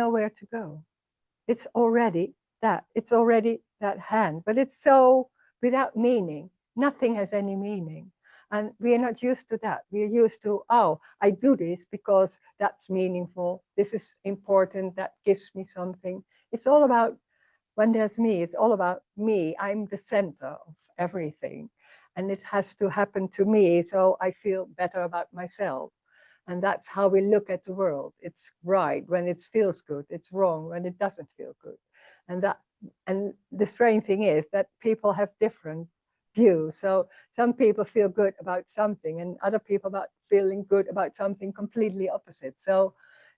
nowhere to go. It's already that. It's already that hand, but it's so without meaning. Nothing has any meaning. And we are not used to that. We are used to, oh, I do this because that's meaningful. This is important. That gives me something. It's all about, when there's me, it's all about me. I'm the center of everything. And it has to happen to me so I feel better about myself. And that's how we look at the world. It's right when it feels good. It's wrong when it doesn't feel good. And that, and the strange thing is that people have different views. So some people feel good about something, and other people about feeling good about something completely opposite. So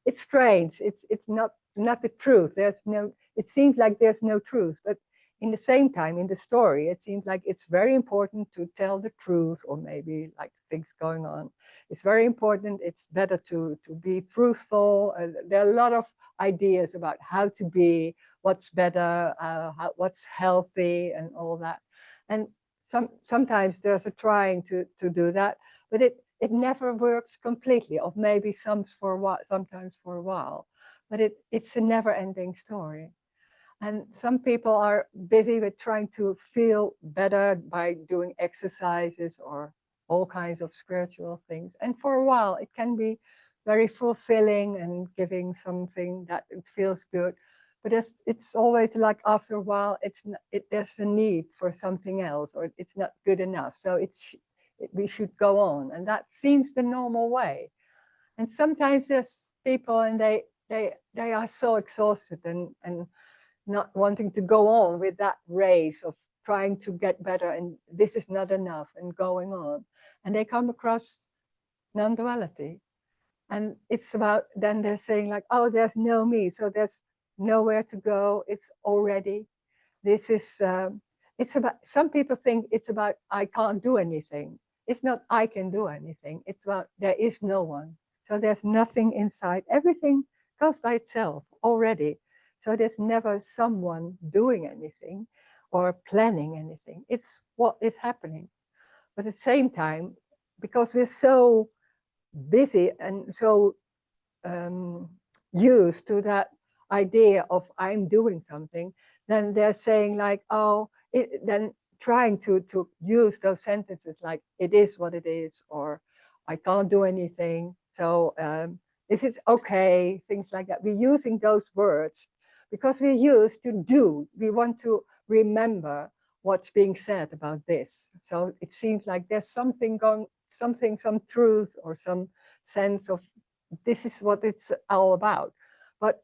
it's strange. It's not the truth. There's no. It seems like there's no truth, but in the same time, in the story, it seems like it's very important to tell the truth, or maybe like things going on. It's very important. It's better to be truthful. There are a lot of ideas about how to be, what's better, what's healthy, and all that. And sometimes there's a trying to do that, but it never works completely. Or maybe sometimes for a while, but it's a never-ending story. And some people are busy with trying to feel better by doing exercises or all kinds of spiritual things. And for a while, it can be very fulfilling and giving something that it feels good. But it's always like after a while, there's a need for something else, or it's not good enough. So we should go on. And that seems the normal way. And sometimes there's people and they are so exhausted and not wanting to go on with that race of trying to get better, and this is not enough, and going on. And they come across non-duality. And it's about, then they're saying like, oh, there's no me, so there's nowhere to go. It's already, this is, it's about, some people think it's about, I can't do anything. It's not, I can do anything. It's about, there is no one. So there's nothing inside. Everything goes by itself already. So there's never someone doing anything or planning anything. It's what is happening. But at the same time, because we're so busy and so used to that idea of I'm doing something, then they're saying like, oh, then trying to use those sentences like it is what it is, or I can't do anything. So this is okay, things like that. We're using those words because we're used to do. We want to remember what's being said about this. So it seems like there's something going, something, some truth or some sense of this is what it's all about. But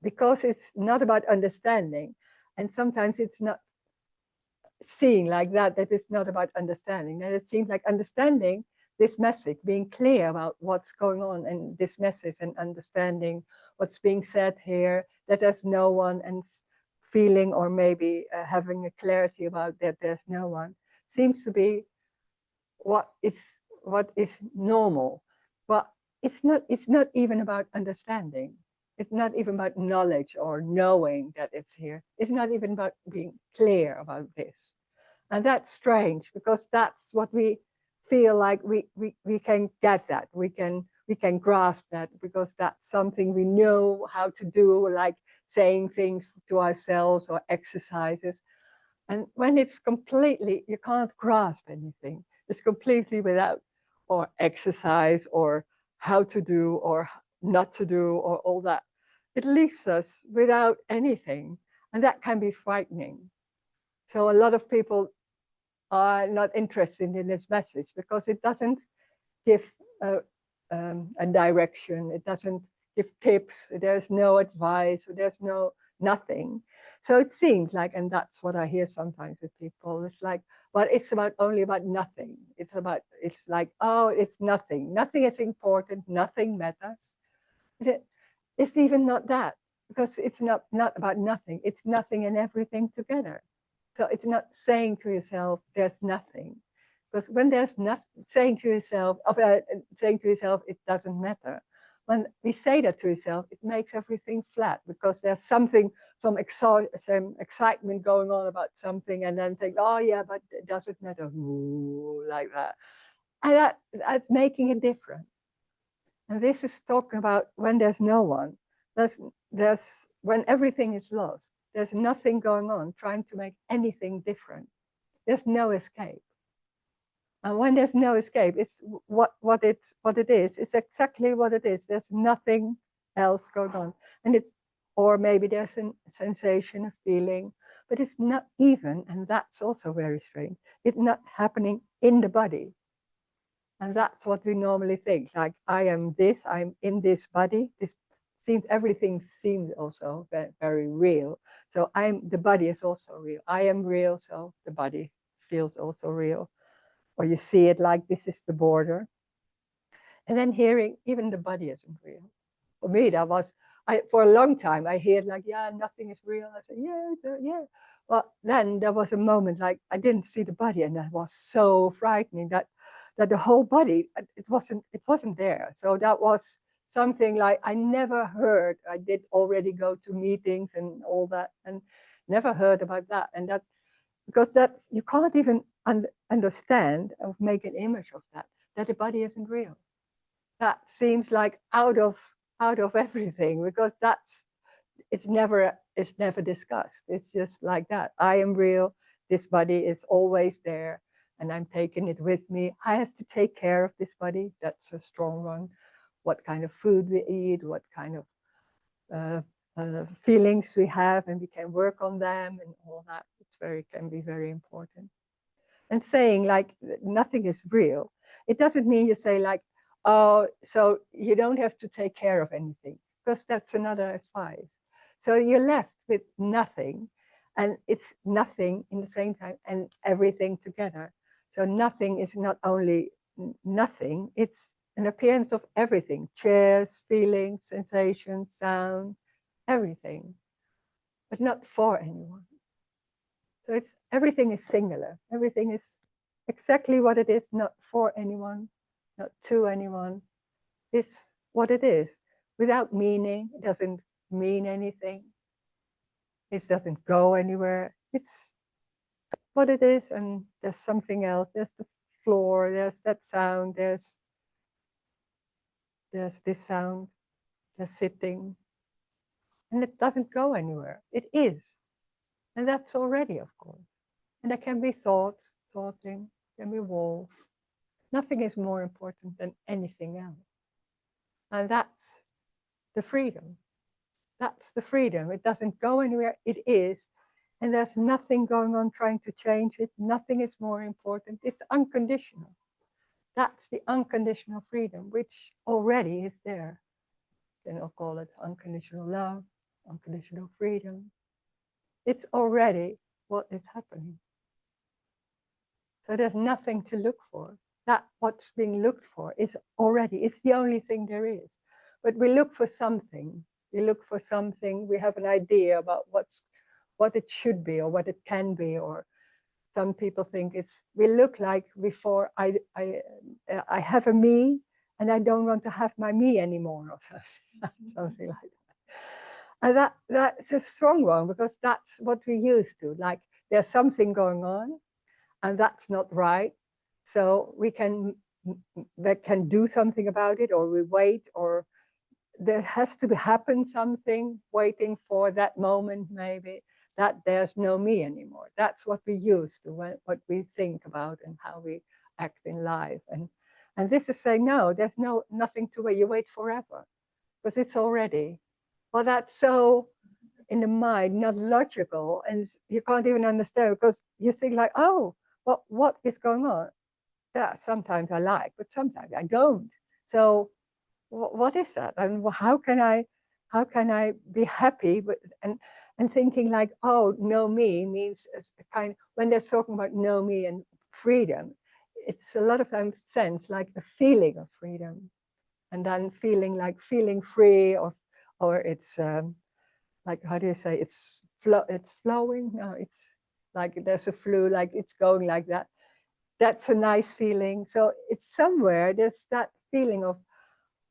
because it's not about understanding, and sometimes it's not seeing like that, that it's not about understanding, and it seems like understanding this message, being clear about what's going on in this message and understanding what's being said here, that there's no one, and feeling or maybe having a clarity about that there's no one, seems to be what is normal. But it's not even about understanding. It's not even about knowledge or knowing that it's here. It's not even about being clear about this. And that's strange because that's what we feel like we can get that. We can grasp that because that's something we know how to do, like saying things to ourselves or exercises. And when it's completely, you can't grasp anything. It's completely without or exercise or how to do or not to do or all that. It leaves us without anything. And that can be frightening. So a lot of people are not interested in this message because it doesn't give a direction. It doesn't give tips. There's no advice. There's nothing. So it seems like, and that's what I hear sometimes with people. It's like, but it's only about nothing. It's like, oh, it's nothing. Nothing is important. Nothing matters. It's even not that, because it's not about nothing. It's nothing and everything together. So it's not saying to yourself, there's nothing. Because when there's nothing, saying to yourself, it doesn't matter. When we say that to yourself, it makes everything flat because there's something, some excitement going on about something, and then think, oh yeah, but it doesn't matter, ooh, like that. And that's making a difference. And this is talking about when there's no one. There's, there's, when everything is lost, there's nothing going on trying to make anything different. There's no escape. And when there's no escape, it's what it is. It's exactly what it is. There's nothing else going on. And it's, or maybe there's a sensation, a feeling, but it's not even, and that's also very strange, it's not happening in the body. And that's what we normally think, like, I am this, I'm in this body. This seems, everything seems also very, very real. So the body is also real. I am real, so the body feels also real. Or you see it like this is the border. And then hearing, even the body isn't real. For me, that was, for a long time, I heard like, yeah, nothing is real. I said, yeah, yeah. Well, then there was a moment like I didn't see the body, and that was so frightening that the whole body, it wasn't there. So that was something like I never heard. I did already go to meetings and all that, and never heard about that. And that, because that's, you can't even understand or make an image of that the body isn't real. That seems like out of everything, because it's never discussed. It's just like that. I am real. This body is always there, and I'm taking it with me. I have to take care of this body. That's a strong one. What kind of food we eat, what kind of feelings we have, and we can work on them and all that. Can be very important. And saying like nothing is real, it doesn't mean you say like, oh, so you don't have to take care of anything, because that's another advice. So you're left with nothing, and it's nothing in the same time and everything together. So nothing is not only nothing, it's an appearance of everything: chairs, feelings, sensations, sound, everything, but not for anyone. So it's, everything is singular. Everything is exactly what it is, not for anyone, not to anyone. It's what it is, without meaning. It doesn't mean anything. It doesn't go anywhere. It's what it is, and there's something else. There's the floor, there's that sound, there's this sound, there's sitting, and it doesn't go anywhere. It is. And that's already, of course. And there can be thoughts, thoughting, can be walls. Nothing is more important than anything else. And that's the freedom. That's the freedom. It doesn't go anywhere. It is. And there's nothing going on trying to change it. Nothing is more important. It's unconditional. That's the unconditional freedom, which already is there. Then I'll call it unconditional love, unconditional freedom. It's already what is happening. So there's nothing to look for. That what's being looked for is already, it's the only thing there is. But we look for something. We look for something. We have an idea about what it should be or what it can be. Or some people think it's, we look like before I have a me and I don't want to have my me anymore, or something like that. And that's a strong one, because that's what we used to. Like, there's something going on, and that's not right. So we can do something about it, or we wait, or there has to happen something, waiting for that moment, maybe, that there's no me anymore. That's what we use to, what we think about and how we act in life. And this is saying, no, there's nothing to wait. You wait forever, because it's already. Well, that's so in the mind, not logical, and you can't even understand, because you think like, oh, well, what is going on? Yeah, sometimes I like, but sometimes I don't. So what is that? And how can I be happy with, and thinking like, oh, no me means a kind, when they're talking about no me and freedom, it's a lot of times sense like a feeling of freedom, and then feeling free, or it's like, how do you say, it's flowing? No, it's like there's a flow, like it's going like that. That's a nice feeling. So it's somewhere, there's that feeling of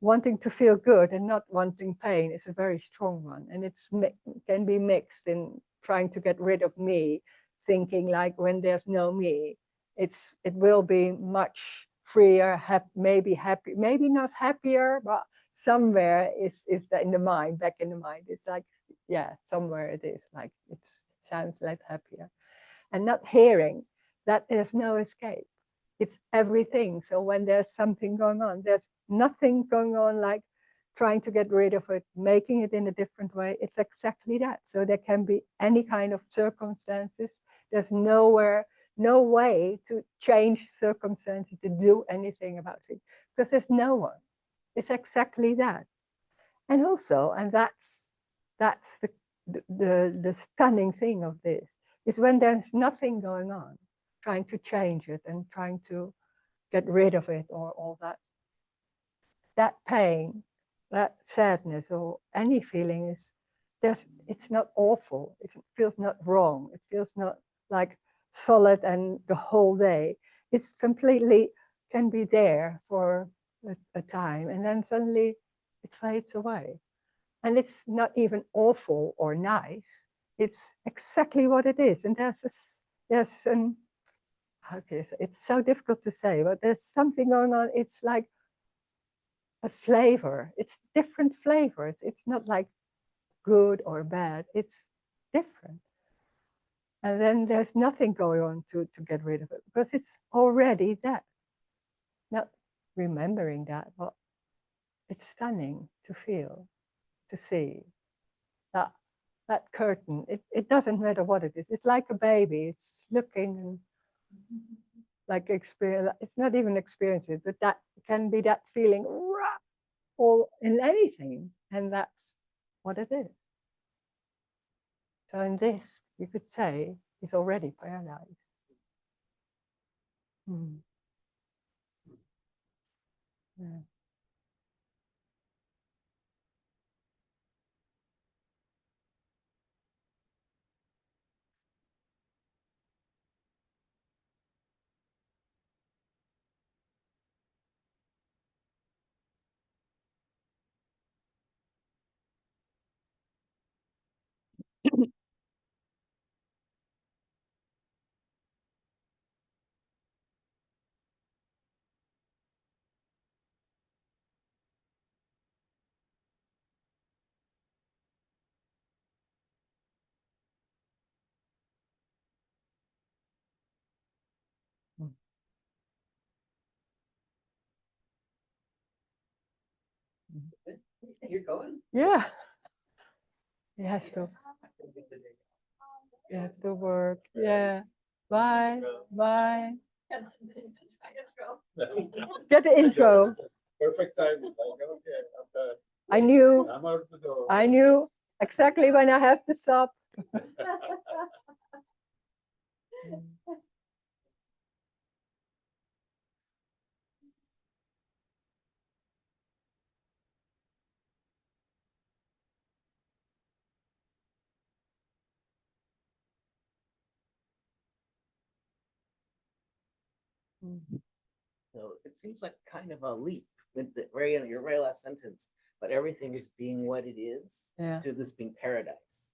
wanting to feel good and not wanting pain. It's a very strong one, and it can be mixed in trying to get rid of me, thinking like, when there's no me, it will be much freer, maybe happy, maybe not happier, but somewhere is that in the mind, back in the mind. It's like, yeah, somewhere it is like it sounds like happier. And not hearing that there's no escape. It's everything. So when there's something going on, there's nothing going on like trying to get rid of it, making it in a different way. It's exactly that. So there can be any kind of circumstances. There's nowhere, no way to change circumstances, to do anything about it, because there's no one. It's exactly that. And also, and that's the stunning thing of this, is when there's nothing going on, trying to change it and trying to get rid of it or all that, that pain, that sadness or any feeling is there's, it's not awful. It feels not wrong. It feels not like solid and the whole day. It's completely can be there for a time and then suddenly it fades away. And it's not even awful or nice. It's exactly what it is. And there's an, okay, it's so difficult to say, but there's something going on. It's like a flavor. It's different flavors. It's not like good or bad. It's different. And then there's nothing going on to get rid of it because it's already that. Not remembering that, but it's stunning to feel, to see that that curtain. It doesn't matter what it is. It's like a baby. It's looking and like experience. It's not even experiences, but that can be that feeling or in anything, and that's what it is. So in this, you could say, is already paradise. Mm. Yeah. Mm. You're going? Yeah. It has to. You have to work. Yeah. Bye. Bye. Get the intro. Perfect time. Like, okay, I knew. I'm out the door. I knew exactly when I have to stop. So it seems like kind of a leap with the very end, your very last sentence, but everything is being what it is Yeah. to this being paradise.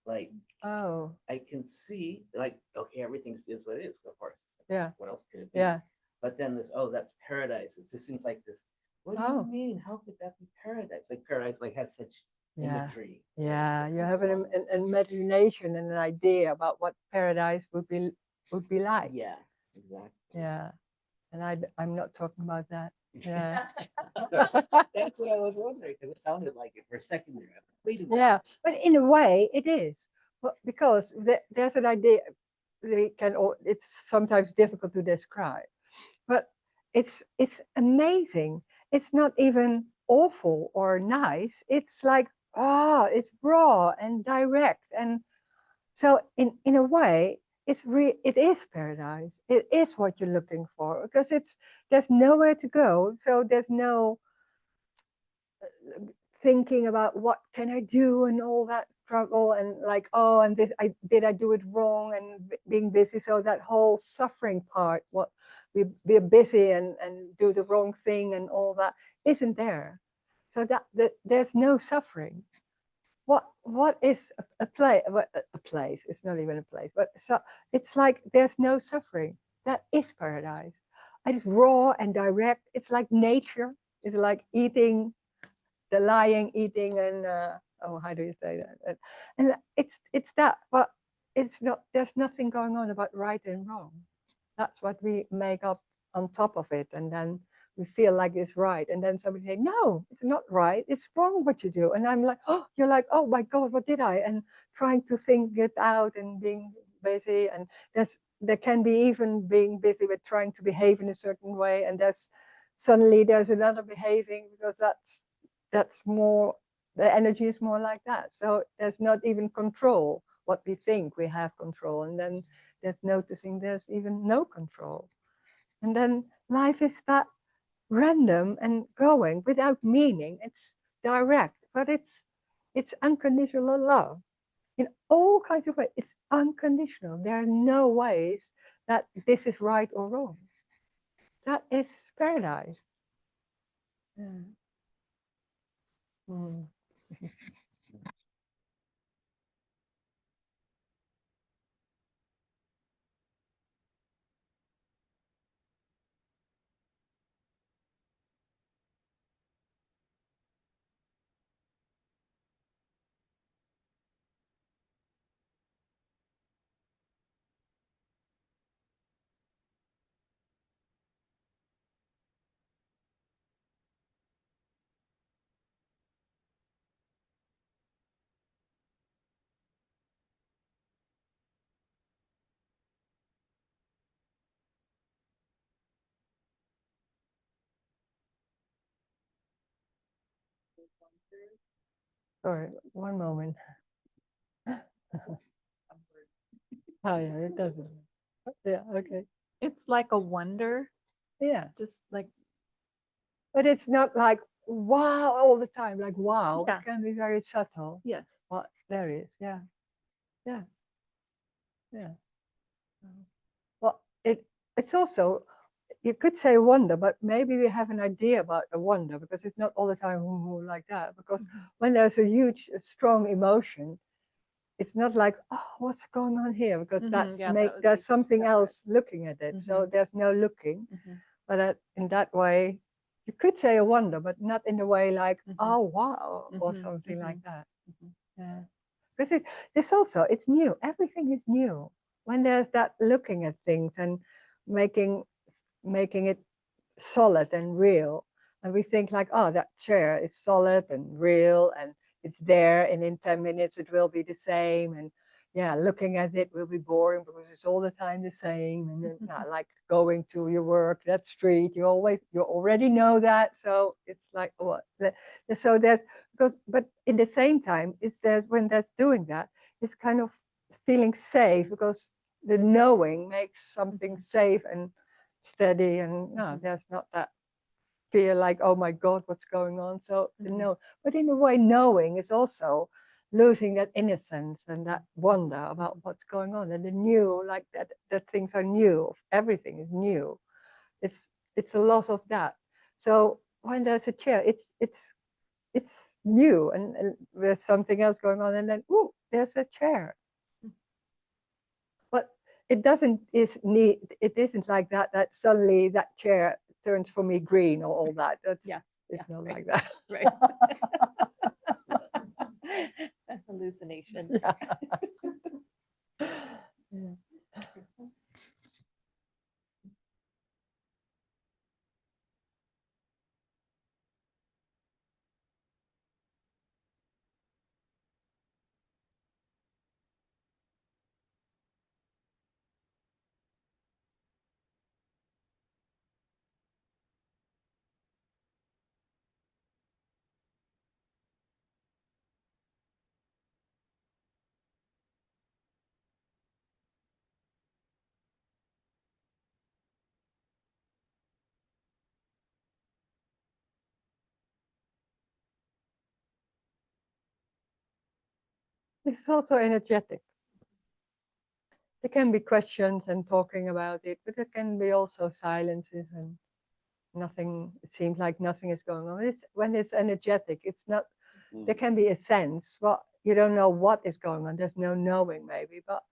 Like Oh. I can see, like, okay, everything is what it is, of course. Yeah. What else could it be? Yeah. But then this, oh, that's paradise. It just seems like this. What do Oh. you mean? How could that be paradise? Like paradise, like has such Yeah. imagery. Yeah. You have an imagination and an idea about what paradise would be like. Yeah, exactly. Yeah. And I'm not talking about that. Yeah. That's what I was wondering because it sounded like it for a second there. Wait a minute. Yeah, but in a way it is. But because there's an idea, it's sometimes difficult to describe, but it's amazing. It's not even awful or nice. It's like, it's raw and direct. And so in a way, it is paradise. It is what you're looking for because there's nowhere to go. So there's no thinking about what can I do and all that trouble and like, oh, and this I do it wrong and being busy. So that whole suffering part, what we're busy and do the wrong thing and all that isn't there. So that there's no suffering. What is a place? A place? It's not even a place, but so it's like there's no suffering. That is paradise. It's raw and direct. It's like nature. It's like eating the lying, eating, and oh, how do you say that? And it's that, but it's not. There's nothing going on about right and wrong. That's what we make up on top of it, and then we feel like it's right, and then somebody say, no, it's not right, it's wrong what you do, and I'm like, oh, you're like, oh my god, what did I? And trying to think it out and being busy, and there can be even being busy with trying to behave in a certain way, and suddenly there's another behaving, because that's more, the energy is more like that. So there's not even control what we think we have control, and then there's noticing there's even no control. And then life is that random and going without meaning. It's direct, but it's unconditional love in all kinds of ways. It's unconditional. There are no ways that this is right or wrong. That is paradise. Yeah. Mm. Sorry, one moment. Oh yeah, it doesn't. Yeah, okay. It's like a wonder, Yeah, just like, but it's not like wow all the time. Like wow, Yeah. it can be very subtle. yes. But there is, yeah, yeah, yeah. Well, it's also, you could say wonder, but maybe we have an idea about a wonder, because it's not all the time like that. Because when there's a huge, strong emotion, it's not like, oh, what's going on here? Because that's yeah, that would there's be something separate. else looking at it. So there's no looking. But in that way, you could say a wonder, but not in the way like, oh wow, or something like that. Yeah. Because it's also, it's new. Everything is new. When there's that looking at things and making it solid and real, and we think like, oh, that chair is solid and real, and it's there, and in 10 minutes it will be the same, and yeah, looking at it will be boring because it's all the time the same, and then like going to your work, that street, you already know that, so it's like what. So there's, but in the same time, it says when that's doing that, it's kind of feeling safe, because the knowing makes something safe and steady, and no, there's not that fear like, oh my god, what's going on. So no, but in a way, knowing is also losing that innocence and that wonder about what's going on, and the new, like that things are new, everything is new. It's a loss of that. So when there's a chair, it's new, and there's something else going on, and then ooh, there's a chair. But it isn't like that suddenly that chair turns for me green or all that. It's not like that. Right. Hallucinations. Yeah. It's also energetic. There can be questions and talking about it, but there can be also silences and nothing. It seems like nothing is going on. When it's energetic, it's not. There can be a sense, but you don't know what is going on. There's no knowing, maybe, but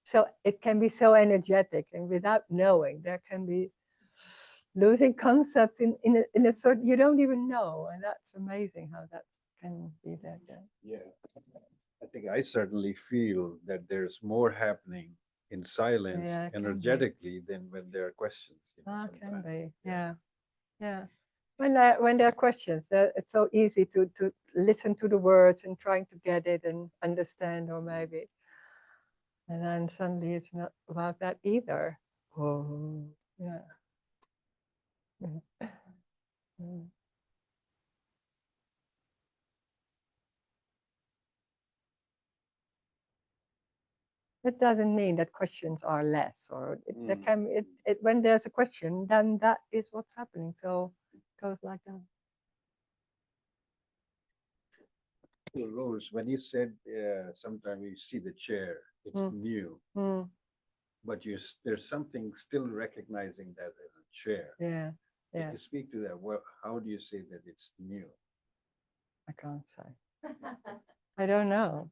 so it can be so energetic, and without knowing, there can be losing concepts in a sort you don't even know, and that's amazing how that can be that. Yeah. I think I certainly feel that there's more happening in silence Yeah, it can be. energetically than when there are questions. Can sometimes. be, yeah. When there are questions, it's so easy to listen to the words and trying to get it and understand, or maybe, and then suddenly it's not about that either. Oh, yeah. Mm. It doesn't mean that questions are less, or there can when there's a question, then that is what's happening. So it goes like that. So, Rose, when you said sometimes you see the chair, it's Mm. new, Mm, but there's something still recognizing that as a chair. yeah, Can yeah. you speak to that? Well, how do you say that it's new? I can't say. I don't know.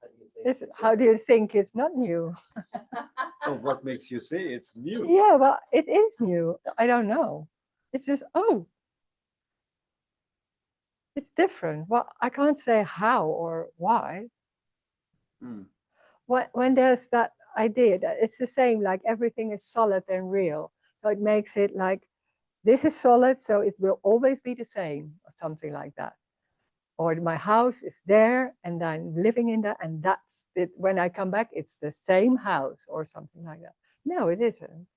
How do you say How do you think it's not new? Oh, what makes you say it's new? Yeah, well, it is new. I don't know. It's just, oh, it's different. Well, I can't say how or why. Hmm. When there's that idea that it's the same, like everything is solid and real. So it makes it like this is solid, so it will always be the same, or something like that. Or my house is there and I'm living in that, and that's it. When I come back, it's the same house or something like that. No, it isn't.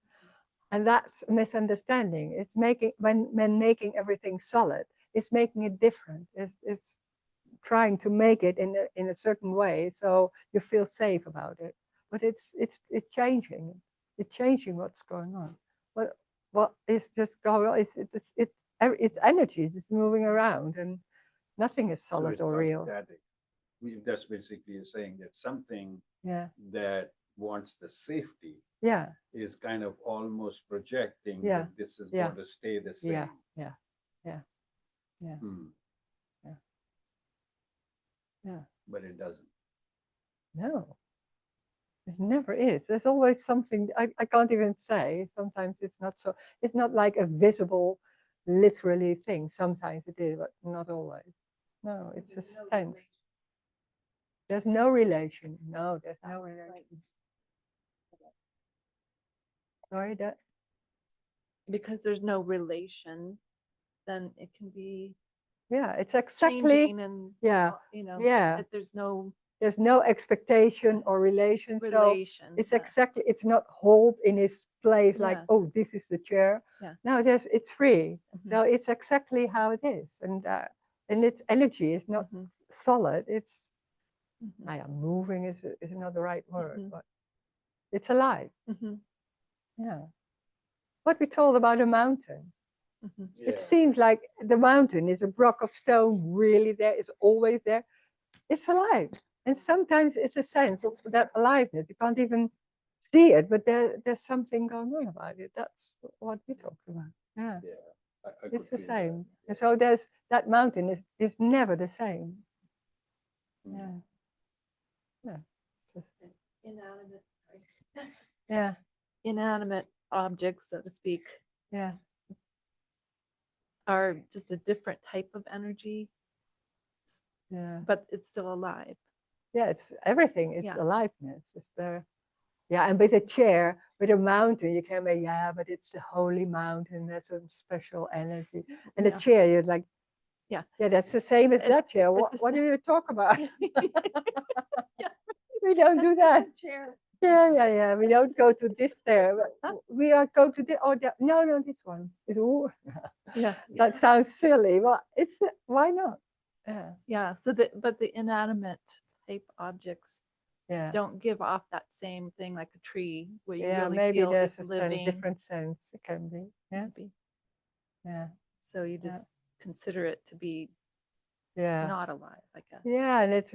And that's a misunderstanding. It's making when making everything solid, it's making it different. It's trying to make it in a certain way so you feel safe about it. But it's changing. It's changing what's going on. What is just going on? It's energy. It's moving around, and nothing is So solid it's or not real. static. That's basically you're saying that something Yeah, that wants the safety yeah, is kind of almost projecting Yeah, that this is yeah, going to stay the same. yeah, yeah, yeah, yeah, Hmm. yeah. But it doesn't. No, it never is. There's always something I can't even say. Sometimes it's not so. It's not like a visible, literally thing. Sometimes it is, but not always. No, it's a sense. There's no relation. No, there's no relation. Sorry, that. Because there's no relation, then it can be Yeah, it's exactly. changing and, Yeah, yeah. that there's no There's no expectation or relation. So relation. it's exactly. It's not hold in its place like, Yes. oh, this is the chair. Yeah. No, it's free. Mhm. So it's exactly how it is, and its energy is not Mhm. solid. It's Mhm. moving is not the right word, Mhm. but it's alive. Mhm. Yeah. What we told about a mountain. Mhm. It seems like the mountain is a block of stone, really there. It's always there. It's alive, and sometimes it's a sense of that aliveness. You can't even see it, but there's something going on about it. That's what we talked about. Yeah. Yeah. I It's could the feel that. same. And so there's that mountain is never the same. Hmm. Yeah. Yeah. Inanimate. Yeah. Inanimate objects, so to speak, Yeah. are just a different type of energy, Yeah. but it's still alive. Yeah. It's everything. It's Yeah. aliveness. It's there. Yeah. And with a chair, with a mountain, you can say, yeah, but it's the holy mountain. There's some special energy. And the Yeah. chair, you're like, Yeah. yeah, that's the same as It's- that chair. it's What do you talk about? Yeah. We don't do that. Chair. Yeah. We don't go to this there. We are go to the no, this one. Yeah. That sounds silly, but it's why not? Yeah, Yeah. But the inanimate type objects yeah, don't give off that same thing like a tree where you yeah. really Maybe feel there's it's a living. different sense. It can be. Yeah, Maybe. yeah, So you Yeah. just consider it to be yeah. not alive, I guess. Yeah, and it's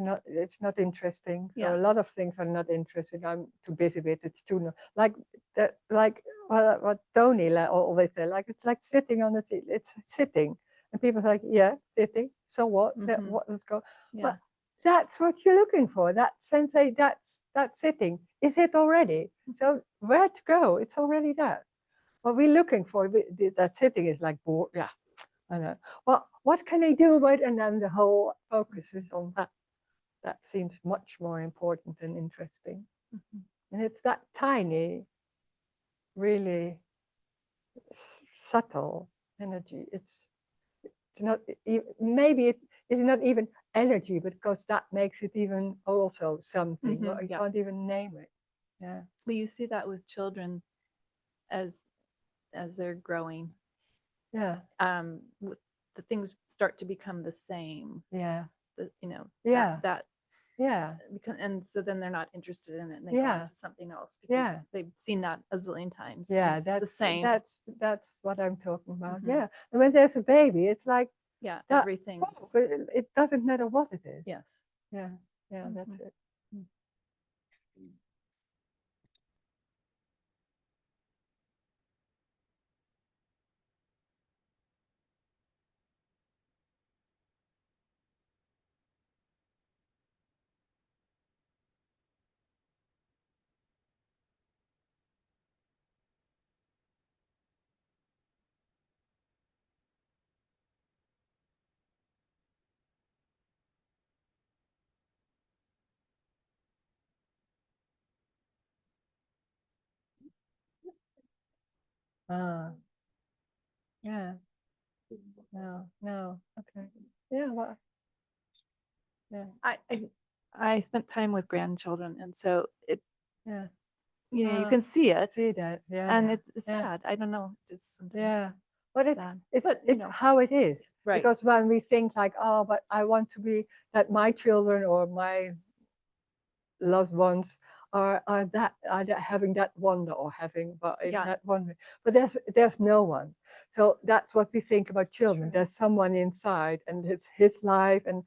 not interesting. So Yeah. a lot of things are not interesting. I'm too busy with it. It's too like that like what Tony always said, like it's like sitting on the seat. It's sitting. And people are like, yeah, sitting. So what? Mhm. What let's go. Yeah. But that's what you're looking for. That sensei, that's sitting. Is it already? So where to go? It's already that. what we're looking for, that sitting is like bored. Yeah, I know. Well, what can I do about it? And then the whole focus is on that. That seems much more important and interesting. Mhm. And it's that tiny, really subtle energy. It's not, maybe it is not even energy, but because that makes it even also something, but I Yeah. can't even name it. Yeah. Well, you see that with children as they're growing. Yeah. The things start to become the same. Yeah. Yeah. That Yeah. and so then they're not interested in it and they go Yeah. on to something else because Yeah. they've seen that a zillion times. and Yeah. it's the same. That's what I'm talking about. Mhm. Yeah. And when there's a baby, it's like Yeah, that. everything. Oh, but it doesn't matter what it is. Yes. Yeah. Yeah. That's Mhm. it. Ah. Yeah. No. No. Okay. Yeah. Well. Yeah. I spent time with grandchildren, and so Yeah. you Ah, can see it, see that. Yeah. and it's Yeah. sad. I don't know, it's sometimes Yeah. But sad. it's But, it's how it is. right. Because when we think like, oh, but I want to be that my children or my loved ones are that having that wonder or having but in Yeah. that wonder. But there's no one. So that's what we think about children. True. There's someone inside, and it's his life, and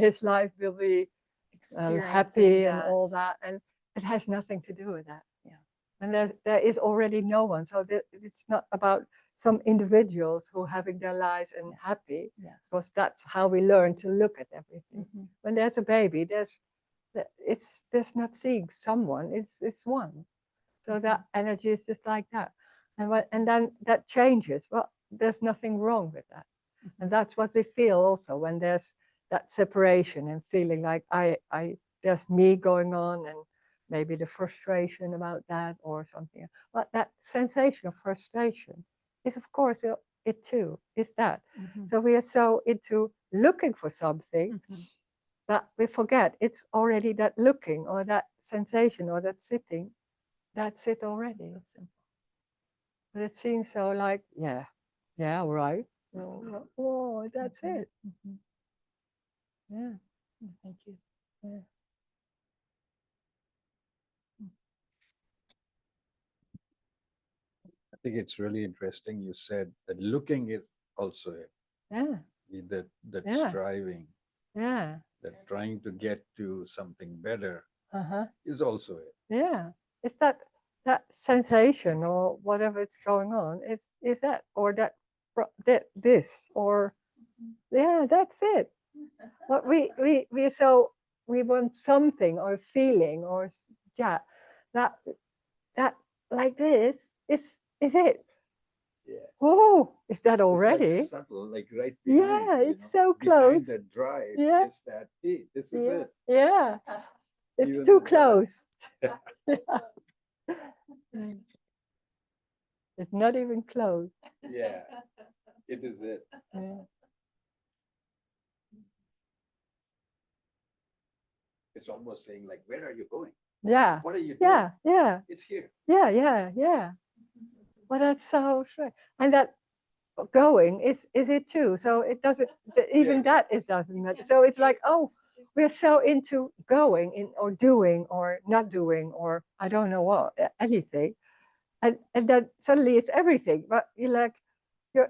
his life will be Experiencing happy and that. all that, and it has nothing to do with that. Yeah. And there is already no one, so it's not about some individuals who are having their lives and Yes. happy, Yes. because that's how we learn to look at everything. Mhm. When there's a baby, there's not seeing someone, it's one. So that energy is just like that, and then that changes. Well, there's nothing wrong with that. And that's what we feel also when there's that separation and feeling like there's me going on, and maybe the frustration about that or something. But that sensation of frustration is, of course, it too is that. Mhm. So we are so into looking for something Mhm. that we forget it's already that looking or that sensation or that sitting. That's it already. So simple. But it seems so like, yeah, right. Oh, that's Mhm. it. Mhm. Yeah. Thank you. Yeah. I think it's really interesting. You said that looking is also it. Yeah. That Yeah. striving, Yeah. that trying to get to something better Uh-huh. is also it. Yeah. It's that sensation or whatever it's going on. Is that or that this or yeah, that's it. But we want something or feeling or yeah, that that like this is it. Yeah. Oh, is that It's like already? subtle, like right Yeah, behind, it's so behind close. that drive Yeah. is that, hey, this is Yeah. it. Yeah. It's Even too the drive. close. Yeah. It's not even close. Yeah, it is it. Yeah. It's almost saying like, where are you going? Yeah. What are you doing? Yeah. Yeah. It's here. Yeah. Yeah. Yeah. Well, that's so strange. And that going is it too. So it doesn't even that it doesn't matter. So it's like, oh, we're so into going in or doing or not doing or I don't know what anything. And then suddenly it's everything. But you're like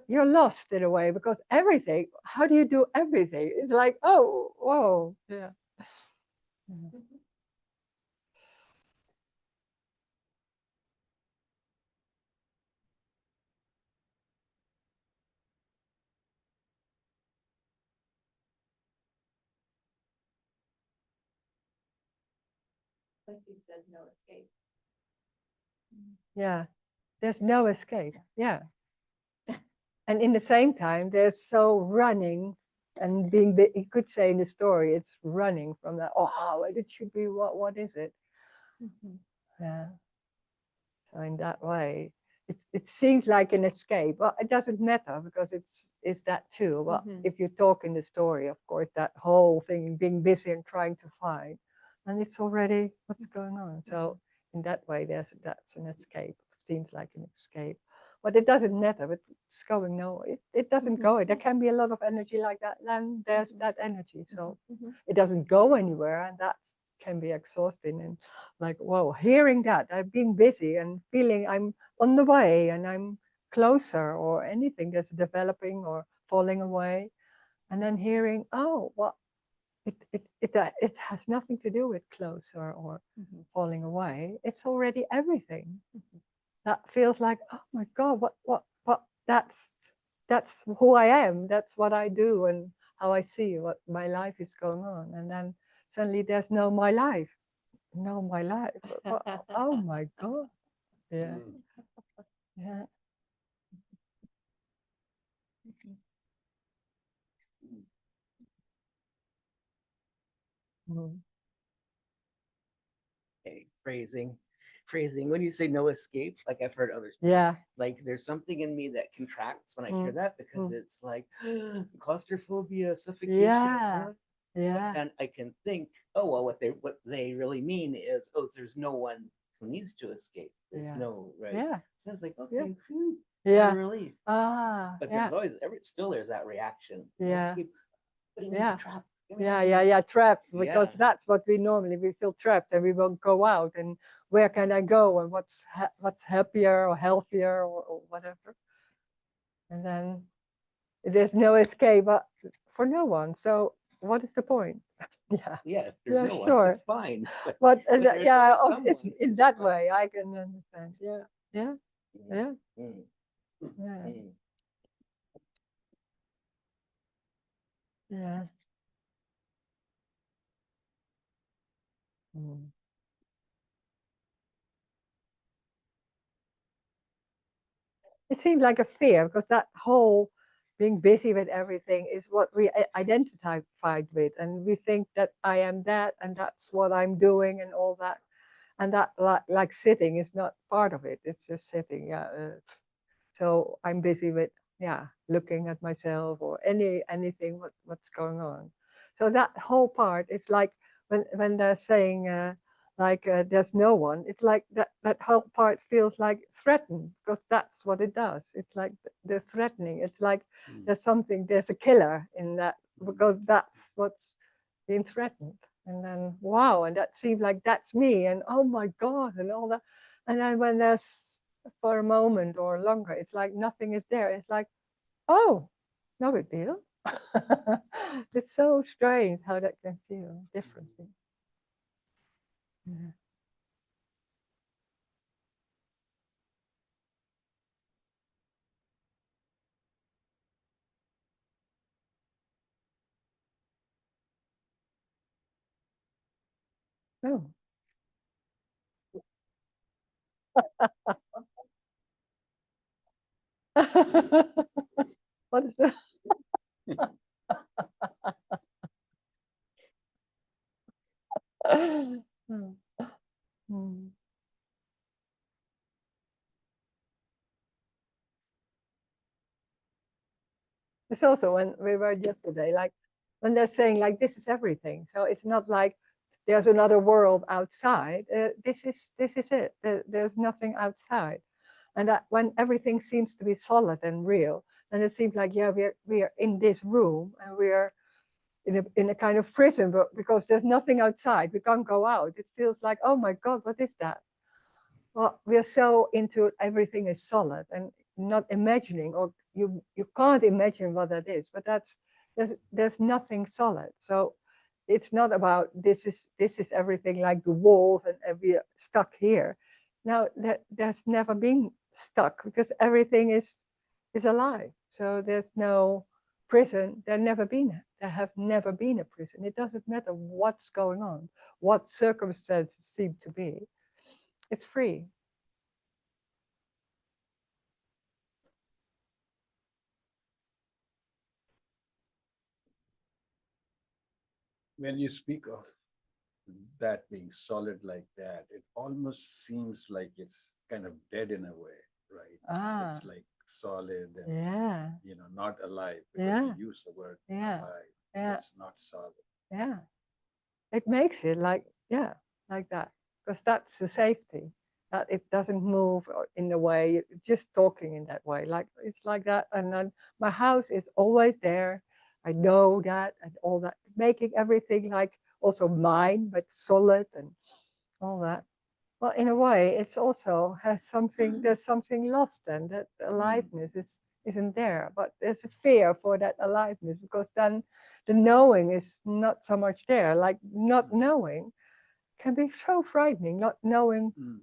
you're lost in a way because everything, how do you do everything? It's like, oh, whoa. Yeah. Mhm. Like you said, no escape. Yeah. There's no escape. Yeah. And in the same time, there's so running and being, you could say in the story, it's running from that, oh, how it should be, what is it? Mhm. Yeah. So in that way, it seems like an escape. Well, it doesn't matter because it's that too. But Mhm. if you talk in the story, of course, that whole thing, being busy and trying to find, and it's already what's going on. So in that way, that's an escape. Seems like an escape, but it doesn't matter. But it's going nowhere. It doesn't Mhm. go. There can be a lot of energy like that. Then there's Mhm. that energy. So Mhm. it doesn't go anywhere, and that can be exhausting. And like, whoa, hearing that, I've been busy and feeling I'm on the way and I'm closer, or anything that's developing or falling away, and then hearing, oh, well, it has nothing to do with closer or Mhm. falling away. It's already everything. That feels like, oh my God, what? That's who I am. That's what I do and how I see what my life is going on. And then suddenly there's no my life. No, my life. Oh my God. Yeah. Mm. Yeah. Mm. Okay, phrasing. When you say no escape, like I've heard others, Yeah. like there's something in me that contracts when I hear Mm. that because Mm. it's like claustrophobia, suffocation. Yeah. But Yeah. then I can think, oh well, what they really mean is, oh, there's no one who needs to escape. There's Yeah. no right. Yeah. So it's like, Yeah. okay, phew, what a Yeah. relief. Ah, But yeah. there's always still there's that reaction. No Yeah. escape. Putting me Yeah. trapped. Get me Yeah. out of Yeah. here. Yeah. Trapped, because Yeah. that's what we normally, we feel trapped and we won't go out. And where can I go? And what's happier or healthier or whatever. And then there's no escape for no one. So what is the point? Yeah. Yeah, if there's Yeah. no one, Sure. it's fine. But There's yeah, always it's someone. in that way I can understand. Yeah. Yeah. Mhm, Yeah. mhm, Yeah. mhm. Yeah. Mm. It seems like a fear because that whole being busy with everything is what we identified with, and we think that I am that, and that's what I'm doing, and all that, and that like sitting is not part of it. It's just sitting. Yeah. So I'm busy with, yeah, looking at myself or anything what's going on. So that whole part, it's like when they're saying there's no one, it's like that whole part feels like threatened, because that's what it does. It's like they're threatening. It's like Mm. there's a killer in that, because that's what's being threatened. And then wow, and that seems like that's me, and oh my God, and all that. And then when there's for a moment or longer, it's like nothing is there. It's like, oh, no big deal. It's so strange how that can feel differently. Yeah. Oh. What is that? Hmm. Hmm. It's also when we were yesterday, like when they're saying like this is everything. So it's not like there's another world outside. This is it. There's nothing outside. And that when everything seems to be solid and real, then it seems like, yeah, we are in this room and we are in a kind of prison, but because there's nothing outside, we can't go out. It feels like, oh my God, what is that? Well, we're so into everything is solid and not imagining, or you can't imagine what that is, but there's nothing solid. So it's not about this is everything like the walls and we're stuck here. Now there's never been stuck, because everything is alive. So there's no prison. There have never been a prison. It doesn't matter what's going on, what circumstances seem to be. It's free. when you speak of that being solid like that, it almost seems like it's kind of dead in a way, right? Ah, It's like solid and, yeah, not alive because yeah, you use the word yeah, alive. yeah, It's not solid. yeah. It makes it like, yeah, like that. Because that's the safety, that it doesn't move in the way, just talking in that way. Like, it's like that. And then my house is always there. I know that and all that, making everything like also mine, but solid and all that. Well, in a way, it's also has something. There's something lost, then that aliveness isn't there. But there's a fear for that aliveness because then the knowing is not so much there. Like not knowing can be so frightening. Not knowing Mm.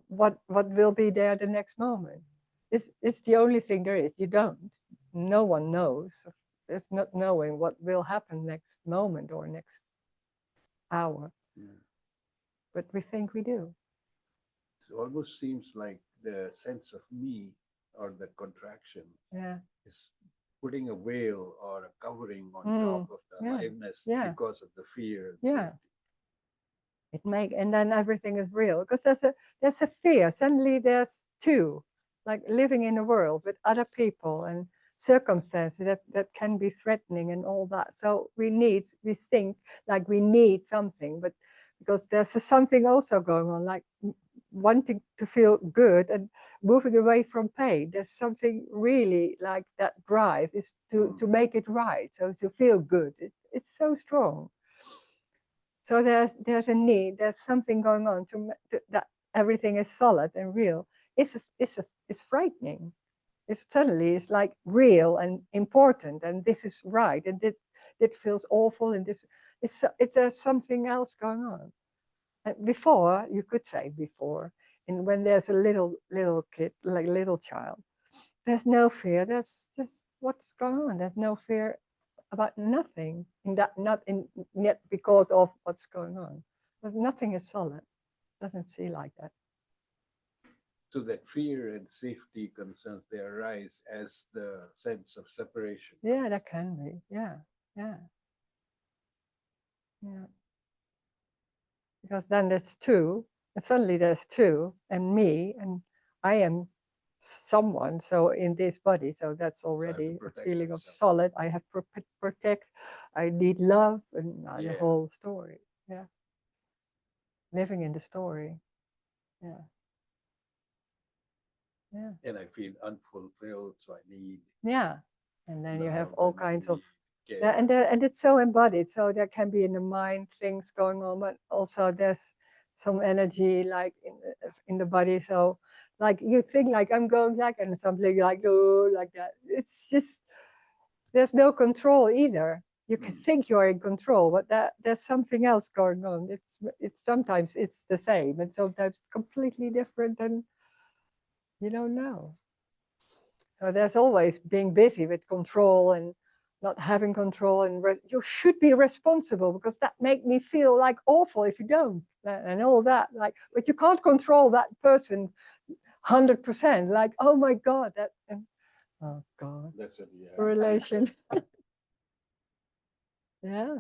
what will be there the next moment. It's the only thing there is. You don't. No one knows. It's not knowing what will happen next moment or next hour. Yeah. But we think we do. It almost seems like the sense of me or the contraction Yeah. is putting a veil or a covering on top Mm, of the yeah, aliveness yeah, because of the fear and yeah. safety. And then everything is real because there's a fear. Suddenly there's two, like living in a world with other people and circumstances that can be threatening and all that. So we think like we need something, but because there's something also going on, like wanting to feel good and moving away from pain. There's something really like that drive is to make it right. So to feel good. It's so strong. So there's a need. There's something going on that everything is solid and real. It's frightening. It's like real and important, and this is right, and it feels awful, and this it's there's something else going on. And before you could say before, and when there's a little kid, like little child, there's no fear. There's just what's going on. There's no fear about nothing in that, not in yet because of what's going on. But nothing is solid. Doesn't see like that. So that fear and safety concerns, they arise as the sense of separation. Yeah, that can be. Yeah, yeah, yeah. Because then there's two, and suddenly there's two, and me, and I am someone. So in this body, so that's So I have to already a protect feeling of myself. solid. I have protect. I need love, and the Yeah. whole story. Yeah, living in the story. Yeah, yeah. And I feel unfulfilled, so I need Yeah, and then you have love all and I kinds of need yeah, care. and it's so embodied. So there can be in the mind things going on, but also there's some energy like in the body. So like you think like I'm going back and something like oh like that. It's just there's no control either. You can think you are in control, but that there's something else going on. It's sometimes it's the same, and sometimes completely different, and you don't know. So there's always being busy with control and not having control, and you should be responsible because that make me feel like awful if you don't and all that. Like, but you can't control that person 100%. Like, oh my God, that oh God, That's what you have. relation. Yeah.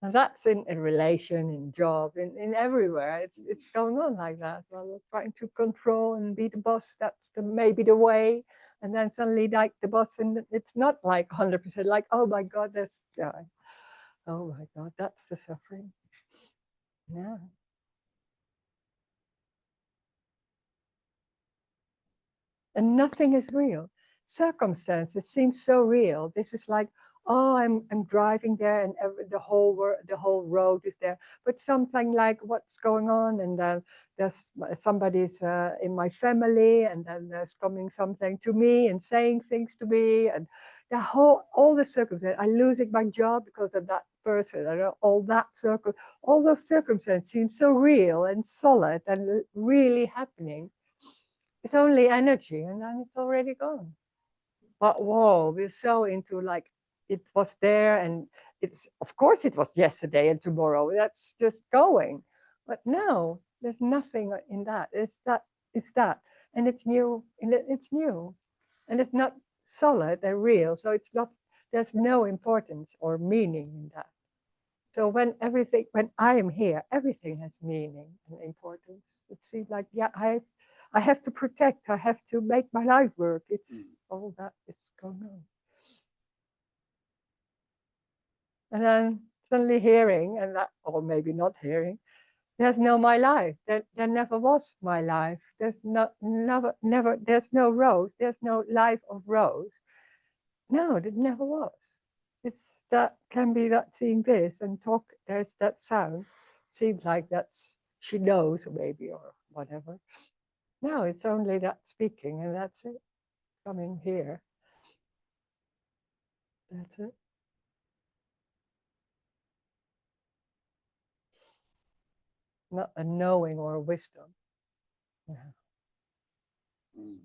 And that's in a relation, in job, in everywhere. It's going on like that. Well, we're trying to control and be the boss. That's maybe the way. And then suddenly, like the boss, and it's not like 100%. Like, oh my God, that's yeah. Oh my God, that's the suffering. Yeah. And nothing is real. Circumstances seem so real. This is like, oh, I'm driving there, and the whole road is there. But something like what's going on, and then there's somebody's in my family, and then there's coming something to me and saying things to me, and all the circumstances. I'm losing my job because of that person, and all those circumstances seem so real and solid and really happening. It's only energy and then it's already gone. But whoa, we're so into like it was there and it's of course it was yesterday and tomorrow. That's just going. But no, there's nothing in that. It's that. And it's new. And it's new. And it's not solid and real. So it's not there's no importance or meaning in that. So when I am here, everything has meaning and importance. It seems like, yeah, I have to protect, I have to make my life work. It's all that is going on. And then suddenly hearing, and that, or maybe not hearing, there's no my life. There never was my life. There's never, there's no Rose. There's no life of Rose. No, it never was. It's that can be that seeing this and talk, there's that sound. Seems like that's, she knows maybe or whatever. No, it's only that speaking and that's it. Coming here. That's it. Not a knowing or a wisdom. Yeah. Mm.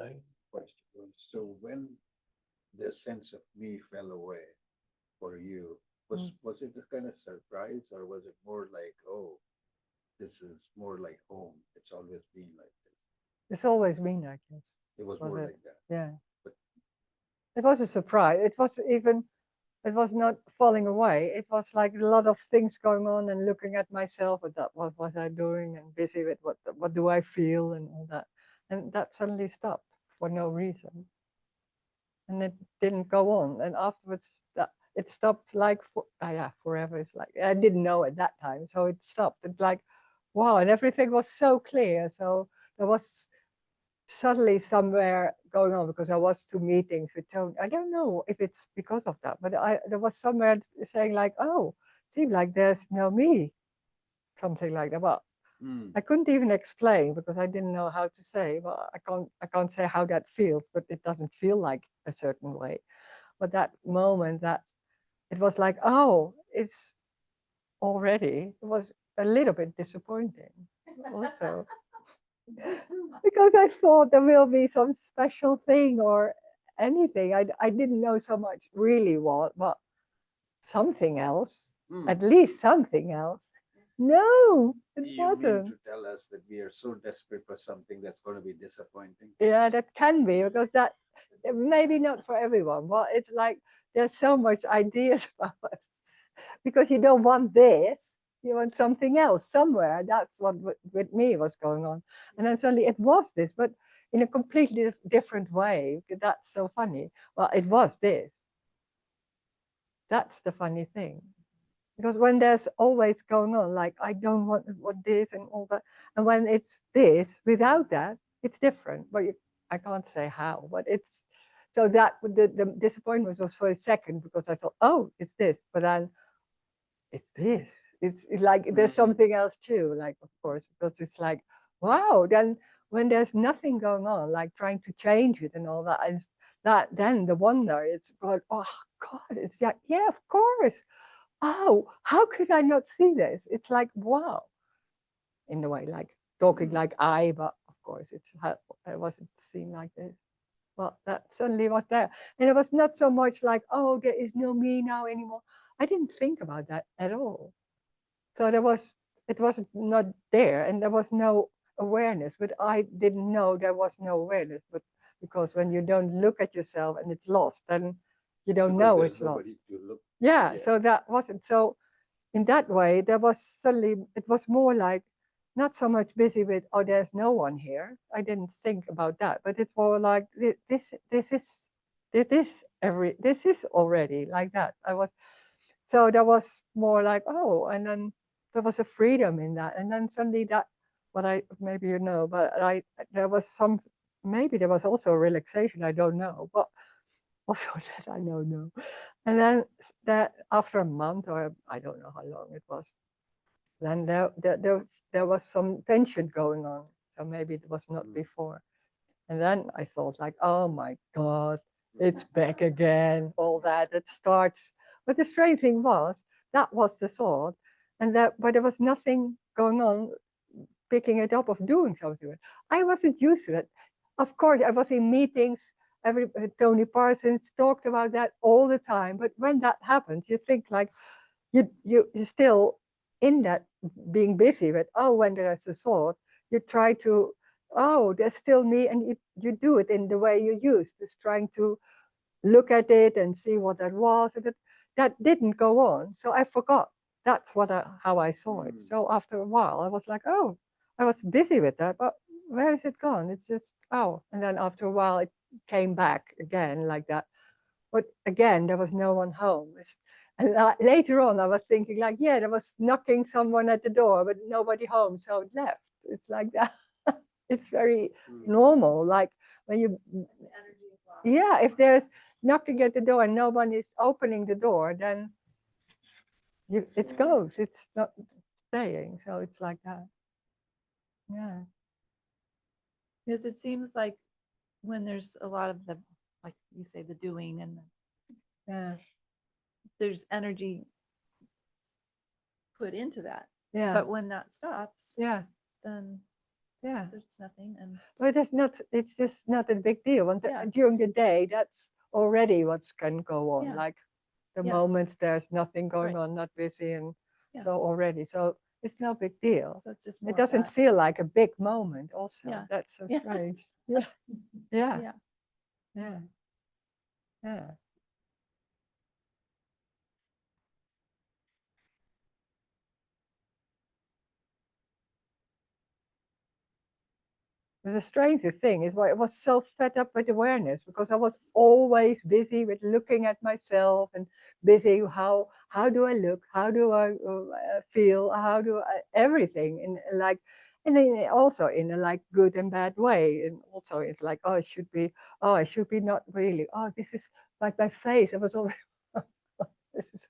My question was, so when the sense of me fell away for you, was it a kind of surprise, or was it more like, oh, this is more like home? It's always been like this. It's always been like this. It was Was more it? like that. Yeah. But It was a surprise. It was not falling away. It was like a lot of things going on and looking at myself and that what was I doing and busy with what do I feel and all that. And that suddenly stopped for no reason. And it didn't go on. And afterwards that it stopped like yeah, forever. It's like I didn't know at that time. So it stopped. It's like, wow, and everything was so clear. So there was suddenly somewhere going on because I was to meetings with Tony. I don't know if it's because of that, but there was somewhere saying like, oh, seems like there's no me, something like that. But I couldn't even explain because I didn't know how to say. Well, I can't say how that feels, but it doesn't feel like a certain way. But that moment that it was like, oh, it's already, it was a little bit disappointing also. Because I thought there will be some special thing or anything. I didn't know so much really what, but something else, at least something else. No, it you mean wasn't. to tell us that we are so desperate for something that's going to be disappointing? Yeah, that can be because that maybe not for everyone, but it's like there's so much ideas about us because you don't want this, You want something else somewhere. That's what with me was going on. And then suddenly it was this, but in a completely different way. That's so funny. Well, it was this. That's the funny thing. Because when there's always going on, like I don't want this and all that, and when it's this without that, it's different. But I can't say how, but it's so that the disappointment was for a second because I thought, oh, it's this, but then it's this. It's like there's something else too, like of course, because it's like, wow, then when there's nothing going on, like trying to change it and all that, and that then the wonder is going, oh God, it's like, yeah, of course. Oh, how could I not see this? It's like, wow, in a way, like talking like I, but of course it wasn't seen like this. Well, that suddenly was there. And it was not so much like, oh, there is no me now anymore. I didn't think about that at all. So it was not there and there was no awareness, but I didn't know there was no awareness. But because when you don't look at yourself and it's lost, then you don't Because know there's it's lost. nobody to look. Yeah, Yeah. so that wasn't so in that way, there was suddenly, it was more like not so much busy with, oh, there's no one here. I didn't think about that, but it's more like this is already like that. So there was more like, oh, and then there was a freedom in that. And then suddenly that, what maybe you know, but there was maybe there was also a relaxation, I don't know, but also that I don't know. And then that after a month, or I don't know how long it was, then there was some tension going on. So maybe it was not before. And then I thought like, oh my God, it's back again, all that. It starts. But the strange thing was, that was the thought. But there was nothing going on picking it up of doing something. I wasn't used to it. Of course, I was in meetings. Tony Parsons talked about that all the time. But when that happens, you think like you're still in that being busy with, oh, when there's a thought, you try to, oh, there's still me, and you do it in the way you used, just trying to look at it and see what that was. And that didn't go on. So I forgot. That's how I saw it. So after a while, I was like, oh, I was busy with that, but where is it gone? It's just, oh. And then after a while, it came back again like that. But again, there was no one home. And later on, I was thinking like, yeah, there was knocking someone at the door, but nobody home, so it left. It's like that. It's very normal. Like when you, yeah, if there's knocking at the door and no one is opening the door, then it goes. It's not staying. So it's like that. Yeah. Because it seems like when there's a lot of the, like you say, the doing and Yeah. there's energy put into that. Yeah. But when that stops, Yeah. then Yeah. there's nothing. And But it's just not a big deal. And Yeah. during the day, that's already what can go on. Yeah. Like the Yes. moments there's nothing going Right. on, not busy, and Yeah. so already. So it's no big deal. so it's just more It of doesn't that. feel like a big moment also. Yeah. That's so Yeah. strange. Yeah. Yeah. Yeah. Yeah. Yeah. But the strangest thing is why I was so fed up with awareness, because I was always busy with looking at myself and busy how do I look, how do I feel, how do I everything, and like, and then also in a like good and bad way, and also it's like, oh, it should be, oh, I should be not really, oh, this is like my face. I was always this is,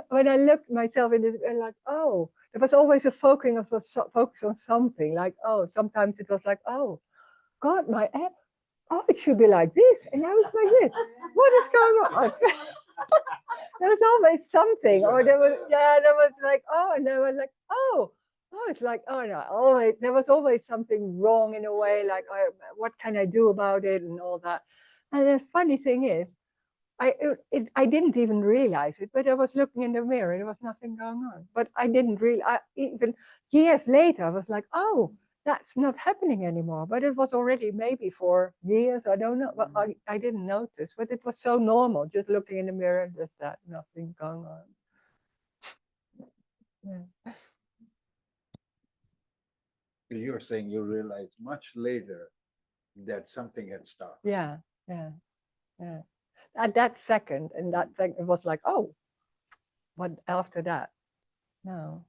when I looked myself in this, and like, oh, there was always a focus on something. Like, oh, sometimes it was like, oh, God, my app, oh, it should be like this, and now it's like this. What is going on? There was always something, or there was like, oh, and there was like, oh, it's like, oh no, always there was always something wrong in a way. Like, what can I do about it, and all that. And the funny thing is, I didn't even realize it, but I was looking in the mirror. There was nothing going on, but I didn't really. Even years later, I was like, "Oh, that's not happening anymore." But it was already maybe for years. I don't know, but I didn't notice. But it was so normal, just looking in the mirror, just that, nothing going on. Yeah. You're saying you realize much later that something had stopped. Yeah, yeah, yeah. At that second, and that second, it was like, oh, but after that, no.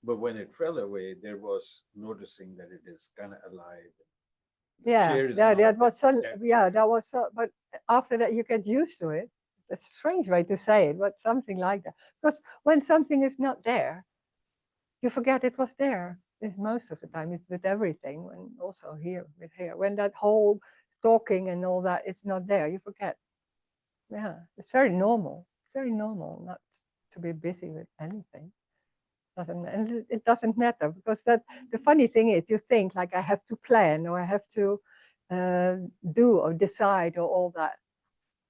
But when it fell away, there was noticing that it is kind of alive. The Yeah, chair is yeah, not that was so, dead yeah, chair. that was so, but after that, you get used to it. It's a strange way to say it, but something like that. Because when something is not there, you forget it was there. It's most of the time, it's with everything, and also here, with here. When that whole talking and all that is not there, you forget. Yeah, it's very normal. It's very normal not to be busy with anything. And it doesn't matter because that the funny thing is, you think like I have to plan or I have to do or decide or all that.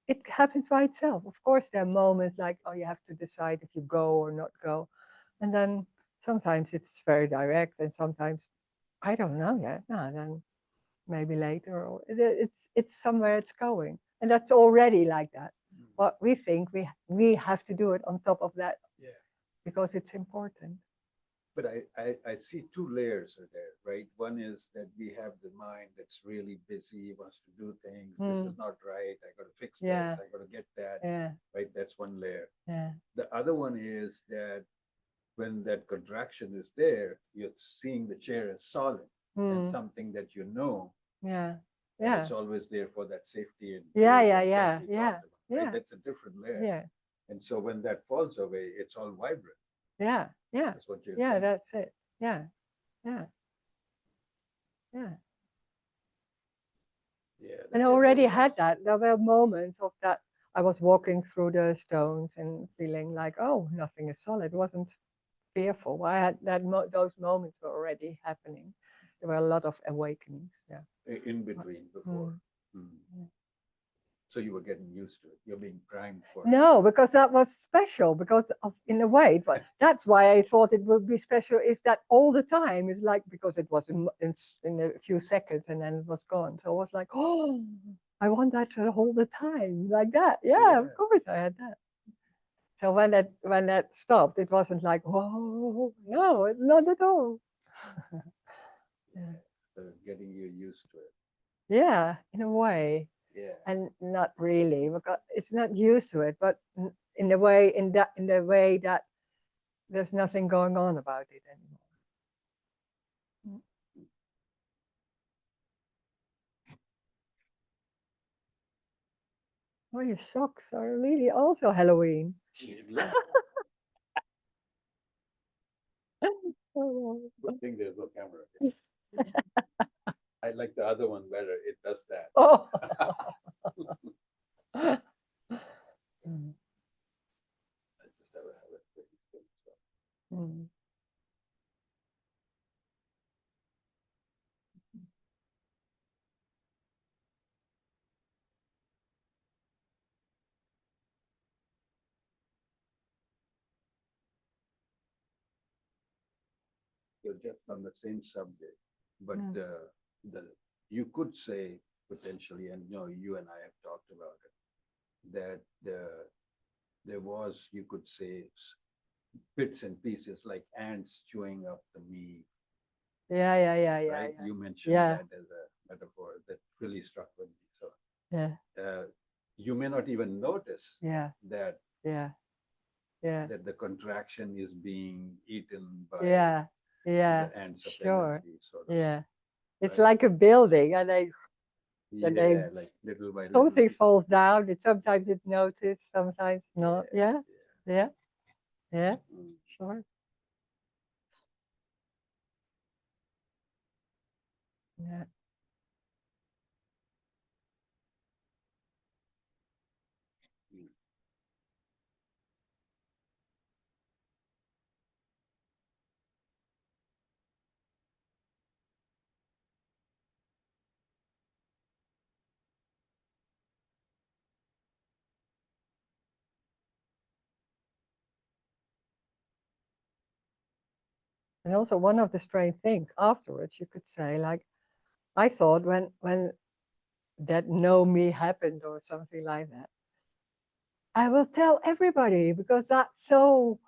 It happens by itself. Of course, there are moments like, oh, you have to decide if you go or not go, and then sometimes it's very direct, and sometimes I don't know yet. No, then maybe later, or it's somewhere it's going, and that's already like that. But we think we have to do it on top of that Yeah. because it's important. But I see two layers are there, right? One is that we have the mind that's really busy, wants to do things. This is not right. I got to fix Yeah. this. I got to get that. Yeah, Right? That's one layer. yeah, The other one is that when that contraction is there, you're seeing the chair as solid and something that you know, yeah, and yeah, it's always there for that safety and yeah, growth yeah, and yeah, something we yeah, talked about, right? yeah, That's a different layer. yeah, And so when that falls away, it's all vibrant. yeah, yeah, That's what you're yeah. saying. That's it. Yeah, yeah, yeah. Yeah, And I that's already important. had that. There were moments of that. I was walking through the stones and feeling like, oh, nothing is solid. It wasn't fearful. I had those moments were already happening. There were a lot of awakenings. Yeah. In between before. Mm. Yeah. So you were getting used to it. You're being primed for it. No, because that was special because of in a way, but that's why I thought it would be special is that all the time is like because it was in a few seconds and then it was gone. So I was like, oh, I want that all the time like that. Yeah, Yeah. of course I had that. So when that stopped, it wasn't like, oh no, not at all. Yeah. So getting you used to it. Yeah, in a way. Yeah. And not really because it's not used to it, but in the way that there's nothing going on about it anymore. Oh, your socks are really also Halloween. Oh, Good thing there's no camera. I like the other one better. It does that. oh. I just never have it. Mm. You're just on the same subject, but Mm. the you could say potentially, and you and I have talked about it, that there was, you could say, bits and pieces like ants chewing up the meat, Yeah. right? You mentioned Yeah. that as a metaphor that really struck with me. So Yeah. you may not even notice Yeah. that Yeah. Yeah. that the contraction is being eaten by Yeah. Yeah. the ants of Sure. energy, sort of. Yeah. It's Right? like a building, and Yeah, they like little by little. something it's- falls down. Sometimes it's noticed, sometimes not. Yeah. yeah. Yeah. Mm. Sure. Yeah. Mm. And also one of the strange things afterwards, you could say, like, I thought when that know me happened or something like that, I will tell everybody because that's so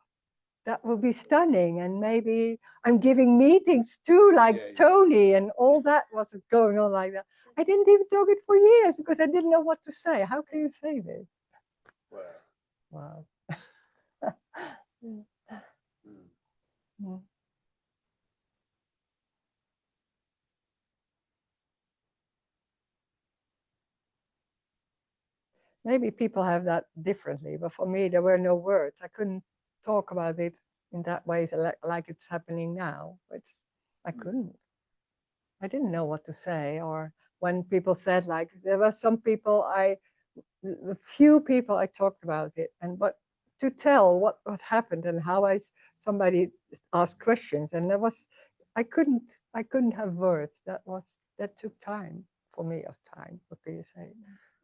that would be stunning. And maybe I'm giving meetings too, like Yeah, yeah. Tony, and all that was going on like that. I didn't even talk it for years because I didn't know what to say. How can you say this? Wow. Wow. Mm. Mm. Maybe people have that differently, but for me, there were no words. I couldn't talk about it in that way, like it's happening now. I couldn't. I didn't know what to say. Or when people said, like, there were some people the few people I talked about it, and but to tell what happened and how somebody asked questions, and I couldn't have words. That took time for me of time. What do you say?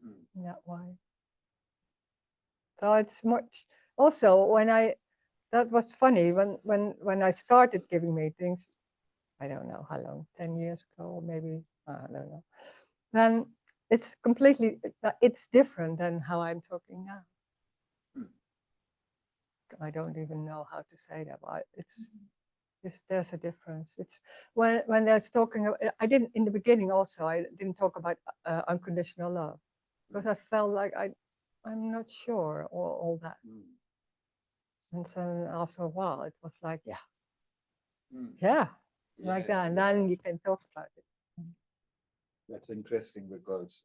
Mm. In that way. So it's much. Also, that was funny when I started giving meetings. I don't know how long, 10 years ago, or maybe I don't know. Then it's completely. It's different than how I'm talking now. Mm. I don't even know how to say that, but there's a difference. It's when there's talking. I didn't in the beginning. Also, I didn't talk about unconditional love because I felt like I'm not sure all that. Mm. And so after a while, it was like, yeah, Mm. yeah, Yeah, like that. And yeah. then you can talk about it. That's interesting because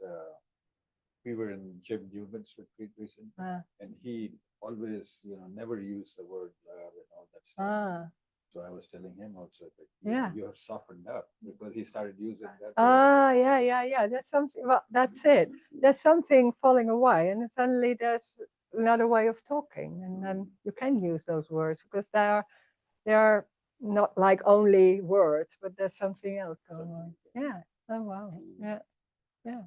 we were in Jim Newman's retreat recently, Ah, and he always, never used the word love and all that stuff. ah, So I was telling him also that yeah. you have softened up because he started using that word. Ah, yeah. There's something. Well, that's it. There's something falling away, and suddenly there's another way of talking, and then you can use those words because they are not like only words, but there's something else going on. Yeah. Oh wow. Yeah. Yeah.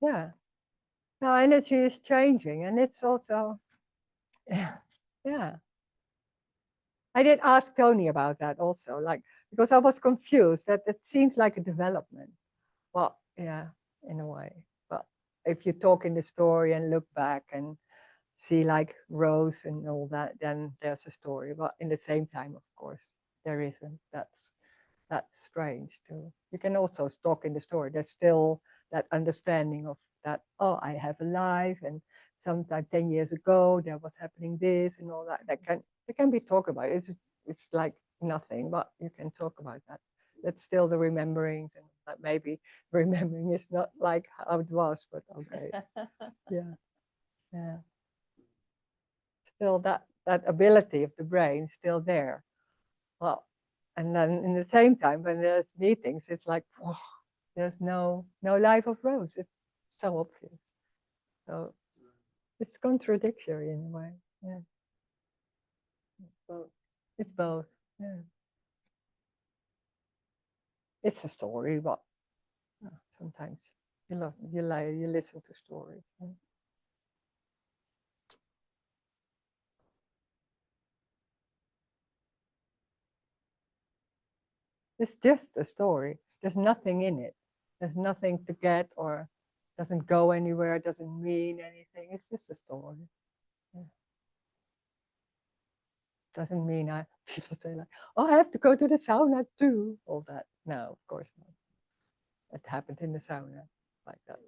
Yeah. Now energy is changing, and it's also. Yeah. Yeah. I did ask Tony about that also, like because I was confused that it seems like a development. Well, yeah, in a way. But if you talk in the story and look back and see like Rose and all that, then there's a story. But in the same time, of course, there isn't. That's strange too. You can also talk in the story. There's still that understanding of that. Oh, I have a life, and sometime 10 years ago there was happening this and all that. That can be talked about. It's like nothing, but you can talk about that. That's still the rememberings, and that maybe remembering is not like how it was, but okay, yeah, yeah. Still that ability of the brain still there. Well, and then in the same time, when there's meetings, it's like, whoa, there's no life of Rose. It's so obvious. So it's contradictory in a way. Yeah. So it's both. Yeah. It's a story, but sometimes you listen to stories. Yeah. It's just a story. There's nothing in it. There's nothing to get or doesn't go anywhere, doesn't mean anything. It's just a story. Yeah. Doesn't mean people say like, oh, I have to go to the sauna too. All that. No, of course not. It happened in the sauna, like that.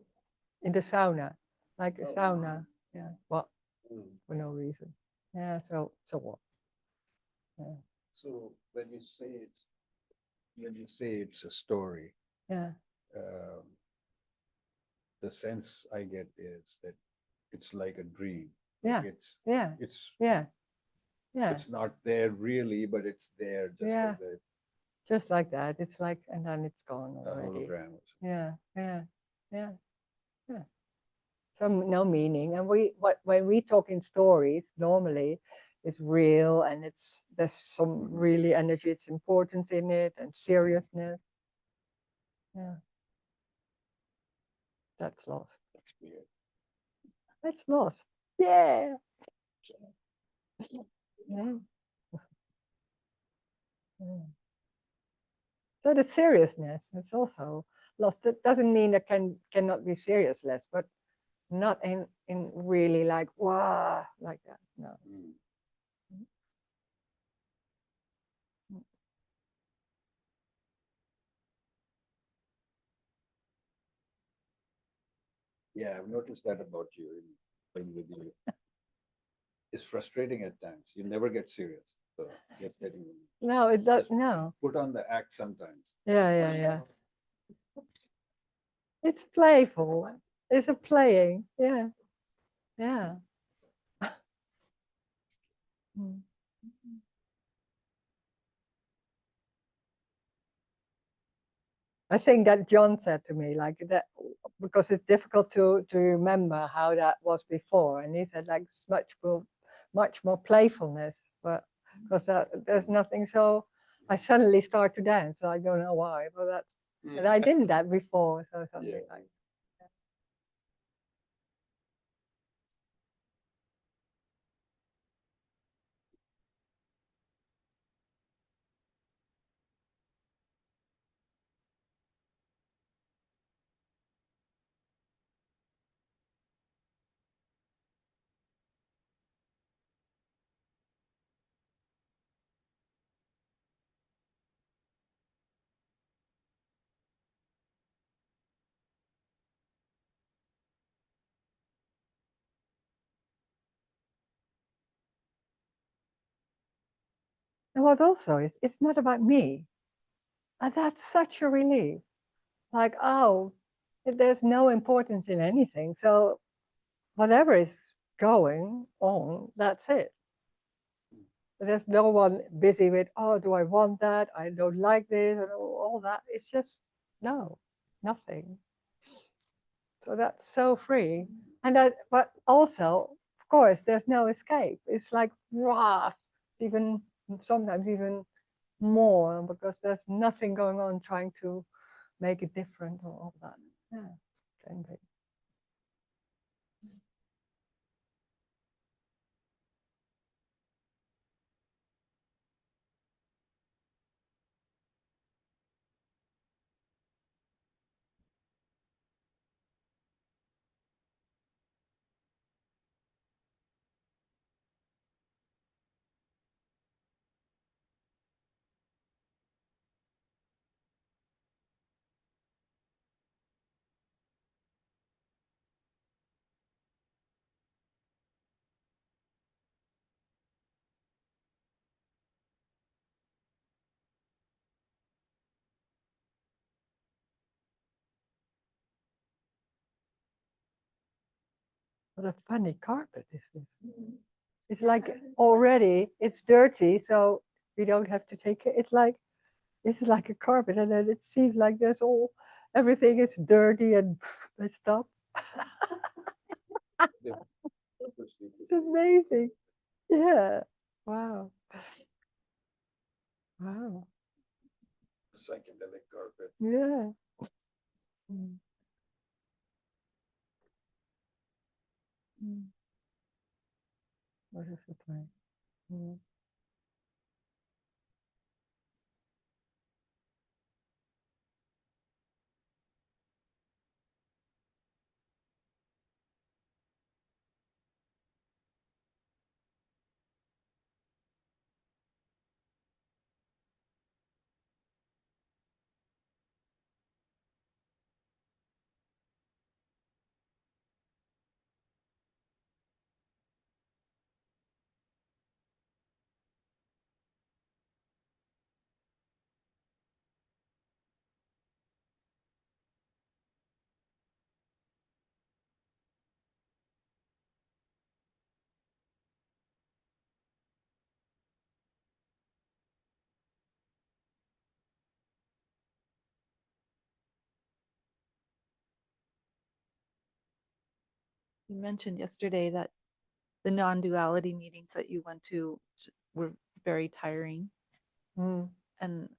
In the sauna, like a sauna. Yeah. Well, Mm. for no reason. Yeah. So what? Yeah. So when you say it's a story, Yeah. um, the sense I get is that it's like a dream. Yeah. Like Yeah. it's Yeah. Yeah. it's not there really, but it's there just Yeah. as a Just like that. It's like, and then it's gone already. hologram. Yeah. Yeah. Yeah. Yeah. So no meaning. And when we talk in stories, normally it's real and there's some really energy, it's importance in it and seriousness. Yeah. That's lost. That's weird. That's lost. Yeah. Yeah. Yeah. So the seriousness is also lost. It doesn't mean it cannot be serious less, but not in really like wow like that. No. Mm. Yeah, I've noticed that about you in playing with you. It's frustrating at times. You never get serious. So just getting No, it does. just No. put on the act sometimes. Yeah. It's playful. It's a playing. Yeah. Yeah. Mm. I think that John said to me like that because it's difficult to remember how that was before, and he said like it's much more playfulness, but because there's nothing. So I suddenly start to dance. I don't know why, but that and I didn't that before, so something Yeah. like. And what also is, it's not about me, and that's such a relief. Like, oh, there's no importance in anything. So whatever is going on, that's it. There's no one busy with, oh, do I want that? I don't like this, and all that. It's just no, nothing. So that's so free. And that, but also, of course, there's no escape. It's like, rah, even sometimes even more because there's nothing going on trying to make it different or all that. Yeah, can be. What a funny carpet is this. It's like already it's dirty, so we don't have to take it. It's like this is like a carpet, and then it seems like there's all everything is dirty and messed up. It's amazing. Yeah. Wow. Wow. Psychedelic carpet. Yeah. Mm. Mm. What is the point? Mm. You mentioned yesterday that the non-duality meetings that you went to were very tiring. Mm. And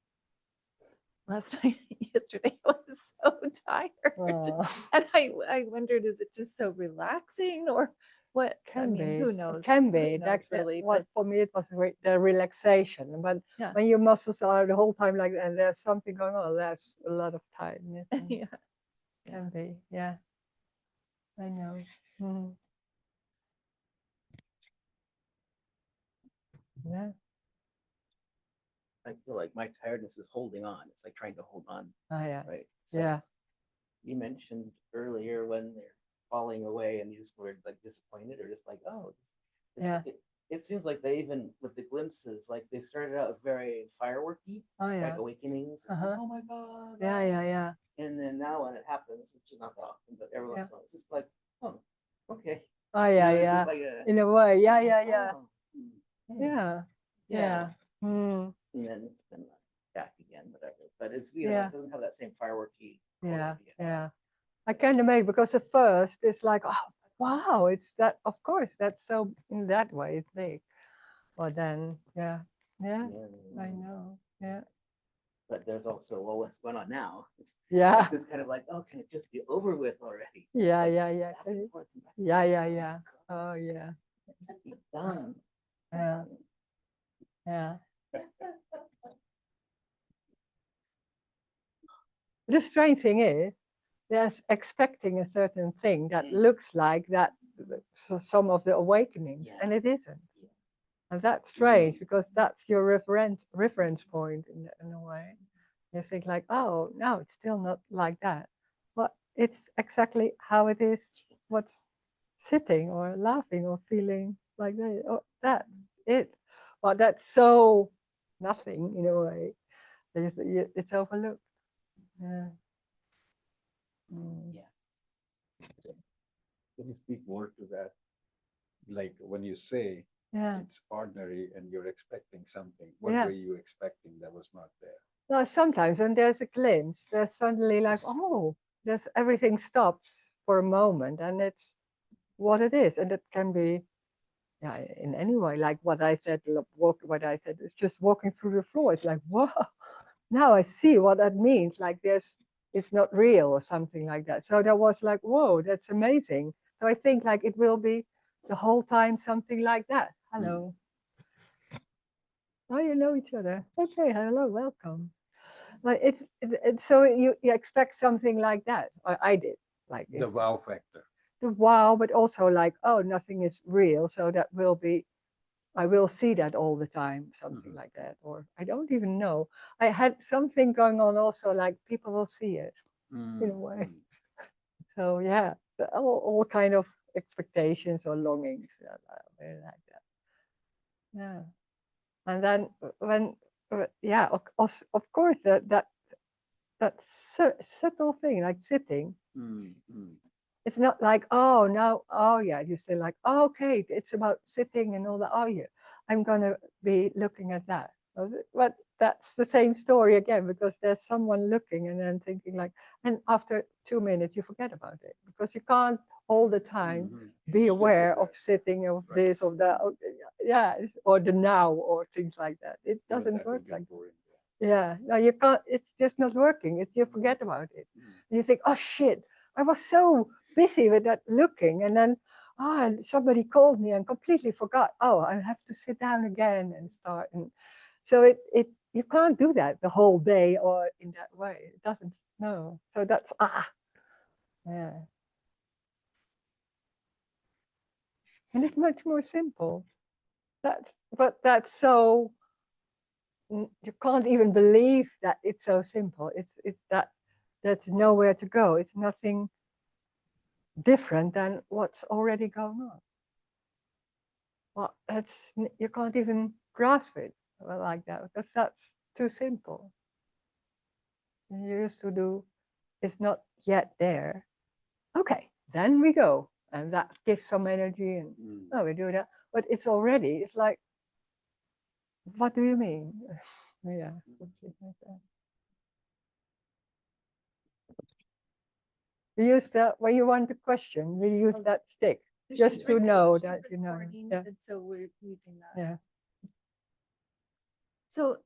last night, yesterday, I was so tired. Oh. And I wondered, is it just so relaxing or what? I Can mean, be. who knows? It can Who be. knows That really, what but for me it was the relaxation. But yeah. when your muscles are the whole time like that, and there's something going on, that's a lot of tiredness. Yeah. Can be. Yeah. I know. Mm. Yeah. I feel like my tiredness is holding on. It's like trying to hold on, Oh, yeah. right? So Yeah. you mentioned earlier when they're falling away and you just were like disappointed or just like, oh, Yeah. it seems like they even with the glimpses, like they started out very fireworky, Oh, like yeah. awakenings. It's like, Uh-huh. oh my God. Yeah. Yeah. Yeah. And then now when it happens, which is not that often, but every once Yeah. in a while, it's just like, oh, okay. Oh, You yeah. know, it's Yeah. just like a, In a way. Yeah. Yeah. Yeah. oh, Yeah. Yeah. Mm. and then back again, whatever. But it's Yeah. it doesn't have that same fireworky Yeah. quality. Yeah. I can imagine because at first it's like, oh, wow, it's that, of course, that's so in that way it's big. But then, yeah. Yeah. I know. Yeah. But there's also, well, what's going on now? It's Yeah. like this kind of like, oh, can it just be over with already? It's Yeah. like Yeah. Yeah. back and forth and back and Yeah. forth. Yeah. Yeah. Oh, yeah. Just be done. Yeah. Yeah. The strange thing is, they're expecting a certain thing that looks like that, some of the awakenings, Yeah. and it isn't. Yeah. And that's strange because that's your reference point in a way. You think like, oh, no, it's still not like that. But it's exactly how it is, what's sitting or laughing or feeling like that. Oh, that's it. But that's so nothing in a way. It's overlooked. Yeah. Mm. Yeah. Can you speak more to that? Like when you say Yeah. it's ordinary and you're expecting something, what Yeah. were you expecting that was not there? No, sometimes when there's a glimpse, there's suddenly like, oh, there's everything stops for a moment, and it's what it is, and it can be, yeah, in any way. Like what I said, what I said, it's just walking through the floor. It's like, whoa, now I see what that means. Like it's not real or something like that. So that was like, whoa, that's amazing. So I think like it will be the whole time something like that. Hello. Oh, you know each other. Okay, hello, welcome. But it's so you expect something like that. Or I did. Like The wow factor. the wow, but also like, oh, nothing is real. So that will be, I will see that all the time, something like that. Or I don't even know. I had something going on also, like people will see it in a way. So yeah, all kind of expectations or longings. Very like that. Yeah. And then when, yeah, of course, that subtle thing, like sitting, it's not like, oh, no, oh, yeah, you say like, oh, okay, it's about sitting and all that. Oh, yeah, I'm going to be looking at that. But that's the same story again, because there's someone looking and then thinking like, and after 2 minutes, you forget about it because you can't all the time be aware of sitting, of this, of that, yeah, or the now, or things like that. It doesn't work like that. Yeah, no, you can't, it's just not working. You forget about it. You think, oh, shit, I was so busy with that looking, and then somebody called me and completely forgot. Oh, I have to sit down again and start. And so it you can't do that the whole day or in that way. It doesn't. No. So that's yeah. And it's much more simple. That's so you can't even believe that it's so simple. It's that's nowhere to go. It's nothing different than what's already going on. Well, you can't even grasp it like that because that's too simple. And you used to do, it's not yet there. Okay, then we go, and that gives some energy, and oh, we do that. But it's already. It's like, what do you mean? Yeah. We use that when you want to question. We use that stick just to know that you know. Yeah. And so we're using that. Yeah. So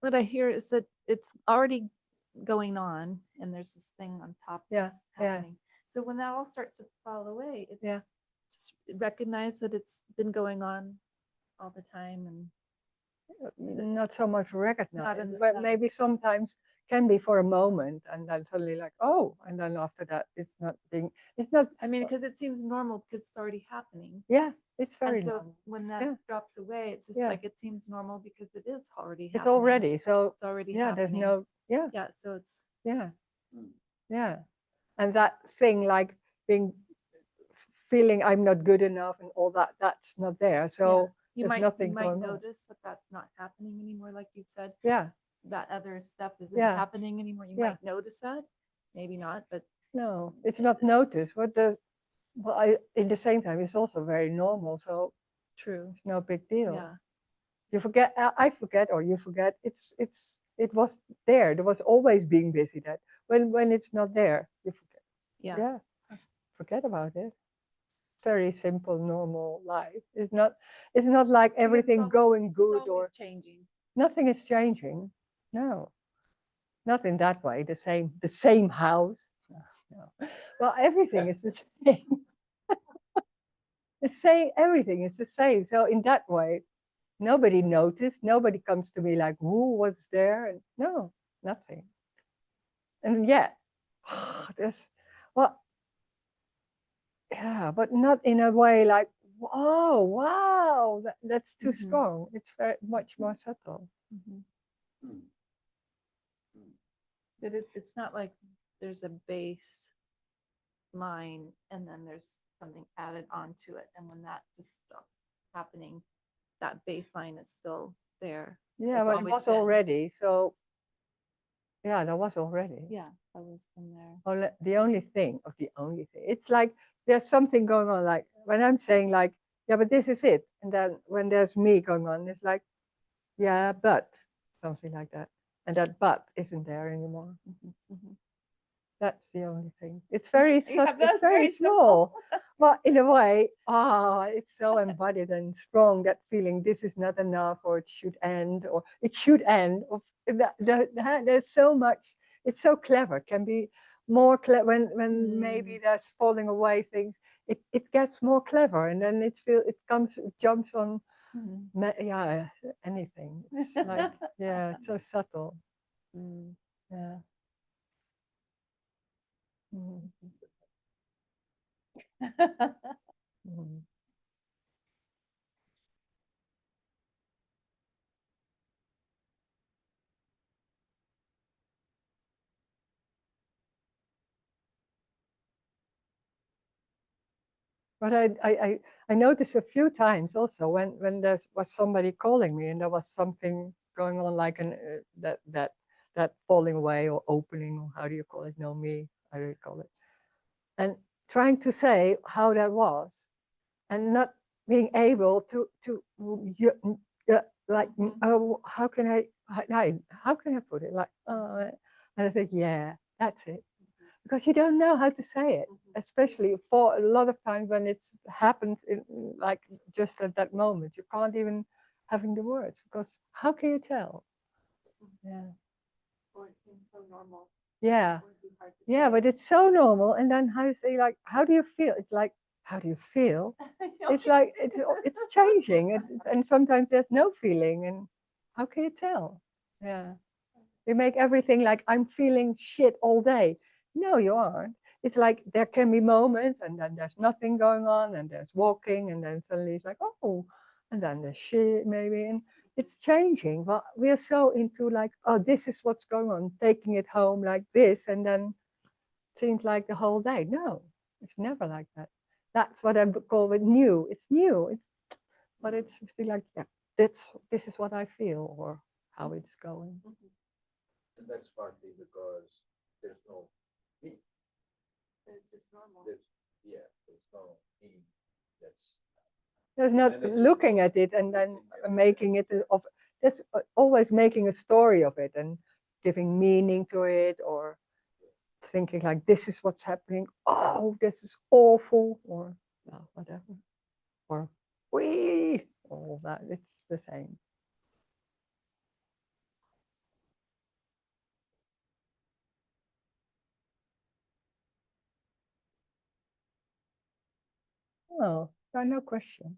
what I hear is that it's already going on and there's this thing on top Yeah, that's yeah. happening. So when that all starts to fall away, it's Yeah. just recognize that it's been going on all the time and Not so much recognize, in the but self. maybe sometimes can be for a moment, and then suddenly like, oh, and then after that, it's not, I mean, because it seems normal because it's already happening. yeah, it's very And so normal. when that Yeah. drops away, it's just Yeah. like it seems normal because it is already It's happening. already, so It's already yeah, there's happening. no, yeah, Yeah, so it's yeah, Mm. yeah. And that thing like being, feeling I'm not good enough and all that, that's not there. So you there's might nothing going on. notice that that's not happening anymore, like you said. Yeah, That other stuff isn't Yeah. happening anymore. You Yeah. might notice that, maybe not, but no, it's not noticed. But in the same time, it's also very normal. So true. it's no big deal. Yeah. You forget, I forget, or you forget. It was there. There was always being busy. That when it's not there, you forget. Yeah. Yeah, forget about it. Very simple, normal life. It's not like everything always- going good It's or always changing. nothing is changing. No, not in that way. The same house. No. Well, everything is the same. The same. Everything is the same. So in that way, nobody noticed. Nobody comes to me like, "Who was there?" And no, nothing. And yet, there's well, yeah, but not in a way like, oh wow, that's too Mhm. strong. It's very much more subtle. Mhm. Mm. Mm. But it's not like there's a base line and then there's something added onto it. And when that just stops happening, that baseline is still there. Yeah, It's but it always was been. already. So yeah, that was already. Yeah, that was in there. The only thing, or the only thing, it's like there's something going on. Like when I'm saying like, yeah, but this is it, and then when there's me going on, it's like, yeah, but something like that, and that but isn't there anymore. Mhm, mhm. That's the only thing. It's very Yeah, it's that's very very simple. small. Well, in a way, it's so embodied and strong, that feeling this is not enough, or it should end, or it should end. Or there's so much. It's so clever. Can be more clever when maybe there's falling away things. It gets more clever, and then it jumps on Mhm. yeah, anything. It's like yeah, it's so subtle. Mm. Yeah. Mhm. Mhm. But I noticed a few times also when there was somebody calling me and there was something going on like that falling away or opening, or how do you call it? No, me, how do you call it? And trying to say how that was, and not being able to like oh, how can how can I put it like and I think yeah, that's it, because you don't know how to say it, especially for a lot of times when it's happened in, like just at that moment. You can't even having the words, because how can you tell? Yeah. Or it seems so normal. Yeah. It would be hard to Yeah, say. but it's so normal. And then how you say like, how do you feel? It's like, how do you feel? It's like it's changing, and sometimes there's no feeling, and how can you tell? Yeah. You make everything like I'm feeling shit all day. No, you aren't. It's like there can be moments, and then there's nothing going on, and there's walking, and then suddenly it's like, oh, and then there's shit maybe, and it's changing. But we're so into like, oh, this is what's going on, taking it home like this, and then seems like the whole day. No, it's never like that. That's what I call it new. It's new. But it's still like, yeah, this is what I feel, or how it's going. And that's partly because there's no me. It's just normal. There's no me. That's There's not And it's just looking not at it and then looking at it. making it of. There's always making a story of it and giving meaning to it, or thinking like this is what's happening. Oh, this is awful, or well, whatever, or we all that. It's the same. Oh, no question.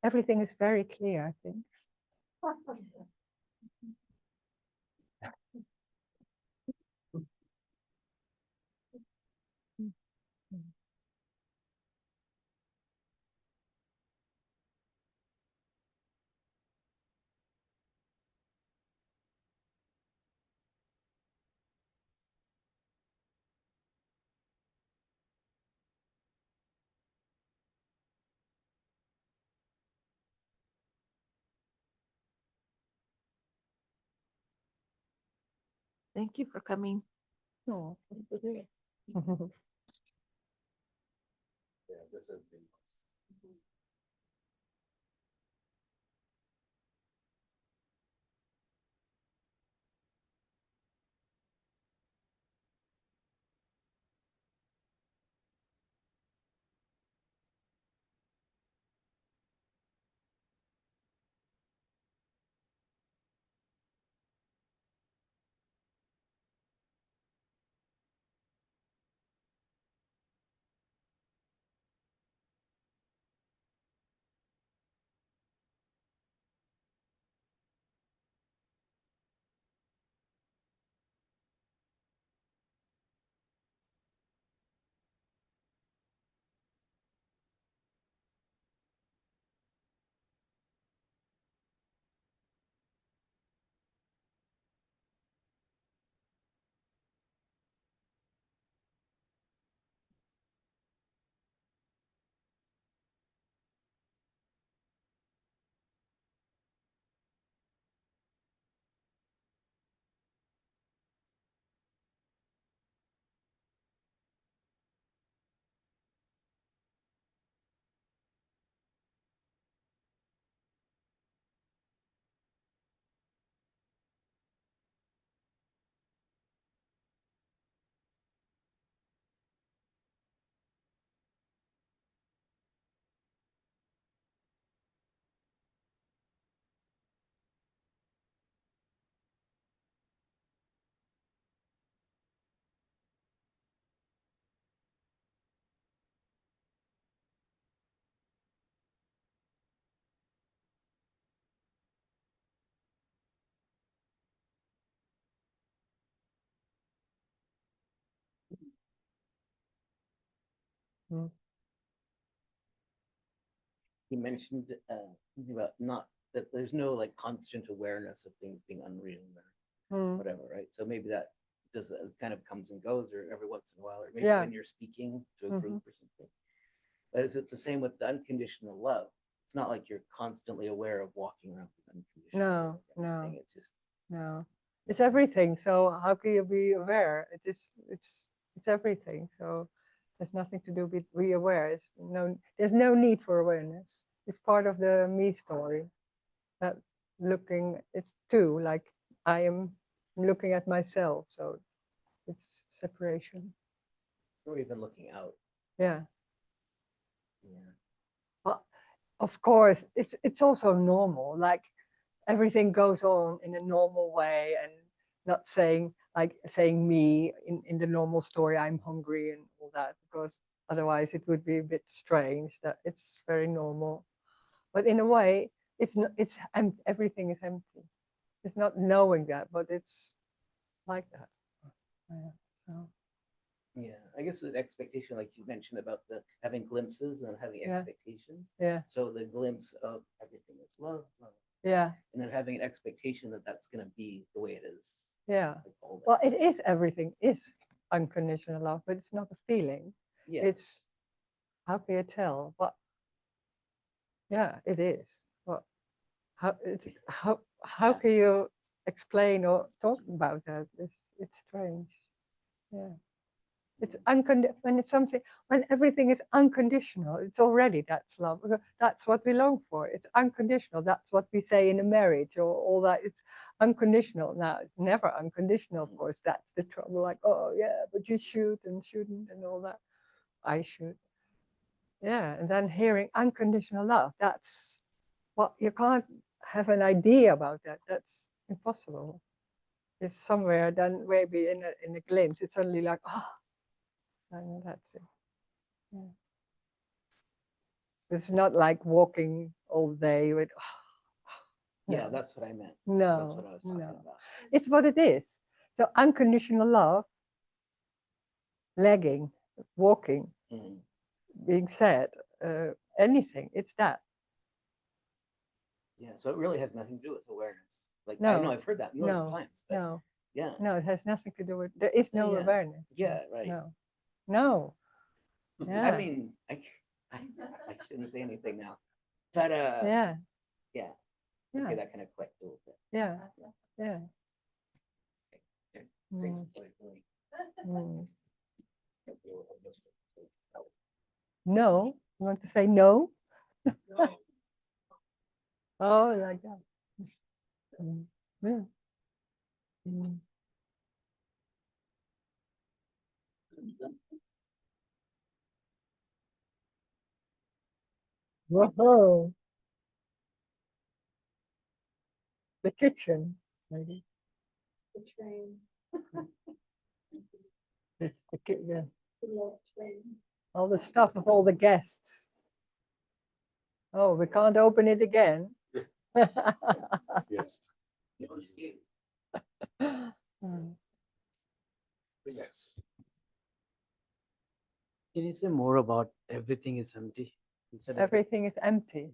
Everything is very clear, I think. Thank you for coming. No. Yeah, this has been. Mm. He mentioned something about not that there's no like constant awareness of things being unreal or Mm. whatever, right? So maybe that does kind of comes and goes, or every once in a while, or maybe Yeah. when you're speaking to a Mhm. group or something. But is it the same with the unconditional love? It's not like you're constantly aware of walking around with unconditional No, love or no. anything. It's just No, it's everything. So how can you be aware? It's everything. So there's nothing to do with be aware. There's no need for awareness. It's part of the me story. That looking, it's two. Like I am looking at myself. So it's separation. or even looking out. Yeah. Yeah. But of course, it's also normal. Like everything goes on in a normal way and not saying like saying me in the normal story I'm hungry and all that, because otherwise it would be a bit strange. That it's very normal, but in a way it's not, everything is empty. It's not knowing that, but it's like that. Yeah, so, Yeah, I guess the expectation, like you mentioned about the having glimpses and having Yeah. expectations. yeah, So the glimpse of everything is love, love, yeah, and then having an expectation that that's going to be the way it is. yeah. Like all that. Well, it is, everything is unconditional love, but it's not a feeling. Yeah. It's, how can you tell? But yeah, it is. Well, how Yeah. can you explain or talk about that? It's strange. Yeah, it's when it's something, when everything is unconditional, it's already, that's love. That's what we long for. It's unconditional. That's what we say in a marriage or all that. It's unconditional. Now it's never unconditional. Of course, that's the trouble. Like, oh yeah, but you should and shouldn't and all that. I should. Yeah, and then hearing unconditional love. That's, well, you can't have an idea about that. That's impossible. It's somewhere, then maybe in a glimpse, it's suddenly like, oh, and that's it. Yeah. It's not like walking all day with, Yeah, no, that's what I meant. That's no, what I was talking no. about. It's what it is. So unconditional love, legging, walking, Mhm. being sad, anything, it's that. Yeah, so it really has nothing to do with awareness. Like I No, know I've heard that millions of no, times, but no, yeah, no, it has nothing to do with, there is no yeah, awareness. yeah, right. No, no. Yeah. I mean, I shouldn't say anything now, but Yeah, yeah, yeah, okay, that kind of clicked a little bit. yeah, yeah. Thinks Mm, it's like me. mm. No, you want to say no? Oh, like that. Mm, yeah. Mm. Whoa, the kitchen, maybe. The train. It's the yeah. The train. All the stuff of all the guests. Oh, we can't open it again. Yes. Mm. Yes. Can you say more about everything is empty? Instead of Everything is empty.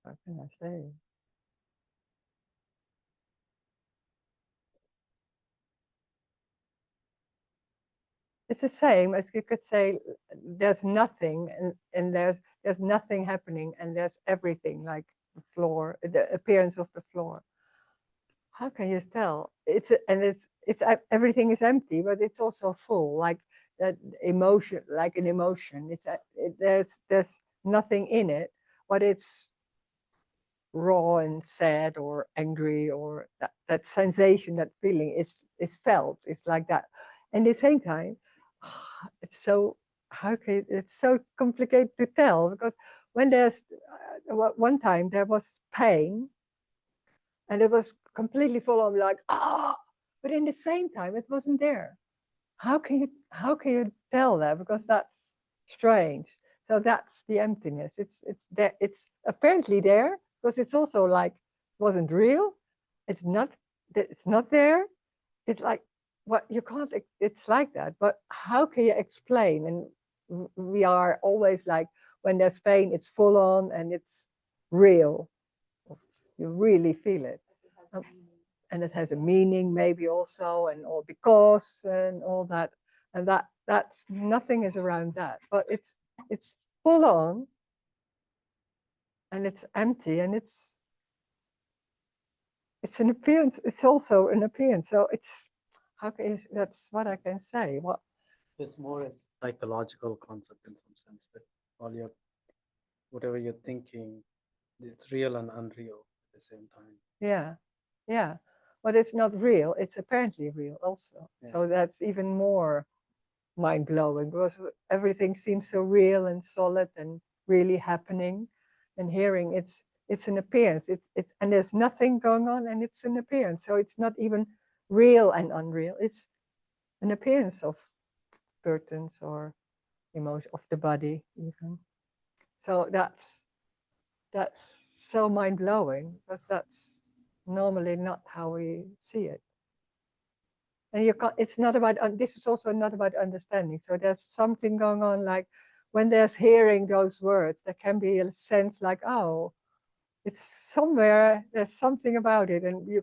How can I say? It's the same as you could say there's nothing and there's nothing happening and there's everything, like the floor, the appearance of the floor. How can you tell? Everything is empty, but it's also full, like that emotion, like an emotion. There's nothing in it, but it's raw and sad or angry, or that sensation, that feeling is felt. It's like that. And at the same time, it's so it's so complicated to tell, because when there's one time there was pain and it was completely full of like but in the same time it wasn't there. How can you tell that? Because that's strange. So that's the emptiness. It's there. It's apparently there because it's also like wasn't real. It's not. It's not there. It's like what you can't. It's like that. But how can you explain? And we are always like when there's pain, it's full on and it's real. You really feel it. And it has a meaning maybe also, and all because and all that, and that's nothing is around that, but it's full on and it's empty and it's an appearance. It's also an appearance. So it's how can you, that's what I can say. What so it's more a psychological concept in some sense that all your whatever you're thinking, it's real and unreal at the same time. yeah, yeah, but it's not real. It's apparently real also. Yeah. So that's even more mind blowing because everything seems so real and solid and really happening. And hearing it's an appearance. It's and there's nothing going on and it's an appearance. So it's not even real and unreal. It's an appearance of curtains or emotion of the body even. So that's so mind blowing because that's normally not how we see it. And you can't, it's not about, this is also not about understanding. So there's something going on, like when there's hearing those words, there can be a sense like, oh, it's somewhere, there's something about it, and you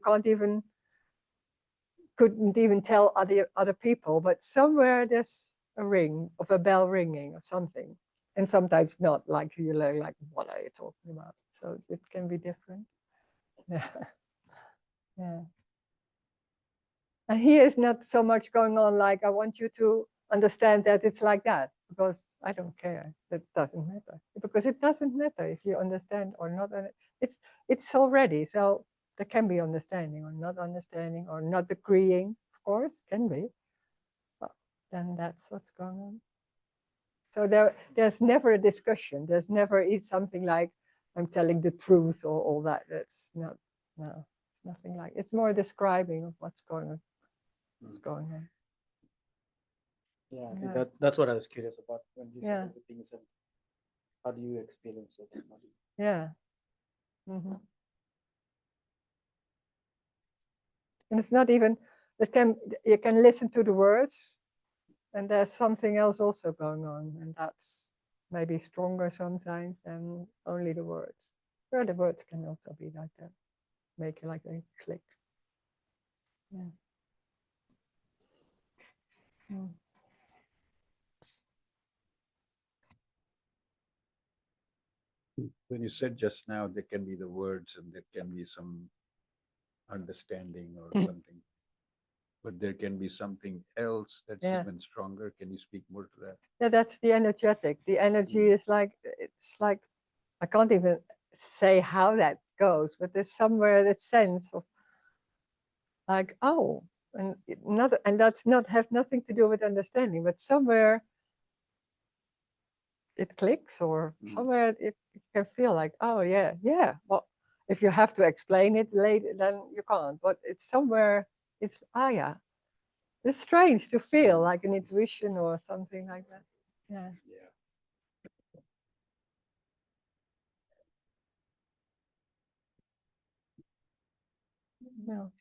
couldn't even tell other people, but somewhere there's a ring of a bell ringing or something. And sometimes not, like you're like, what are you talking about? So it can be different. Yeah. Yeah. And here is not so much going on like I want you to understand that it's like that, because I don't care. That doesn't matter, because it doesn't matter if you understand or not. It's already, so there can be understanding or not agreeing. Of course, can be. But then that's what's going on. So there's never a discussion. There's never something like I'm telling the truth or all that. That's not, no, it's nothing like. It's more describing of what's going on. What's going on. Yeah, I think Yeah. that's what I was curious about when you Yeah. said everything is empty. How do you experience it? How do you- Yeah. Hmm. And it's not even, you can listen to the words and there's something else also going on, and that's maybe stronger sometimes than only the words. Where the words can also be like that, make it like a click. Yeah. Mm. When you said just now, there can be the words and there can be some understanding or Mm. something. But there can be something else that's Yeah. even stronger. Can you speak more to that? Yeah, that's the energetic. The energy is like, it's like, I can't even say how that goes, but there's somewhere that sense of like, oh, and and that's not have nothing to do with understanding, but somewhere it clicks, or Mm. somewhere it can feel like, oh yeah, yeah. Well, if you have to explain it later, then you can't. But it's somewhere. It's yeah. It's strange to feel like an intuition or something like that. Yeah. Yeah. No.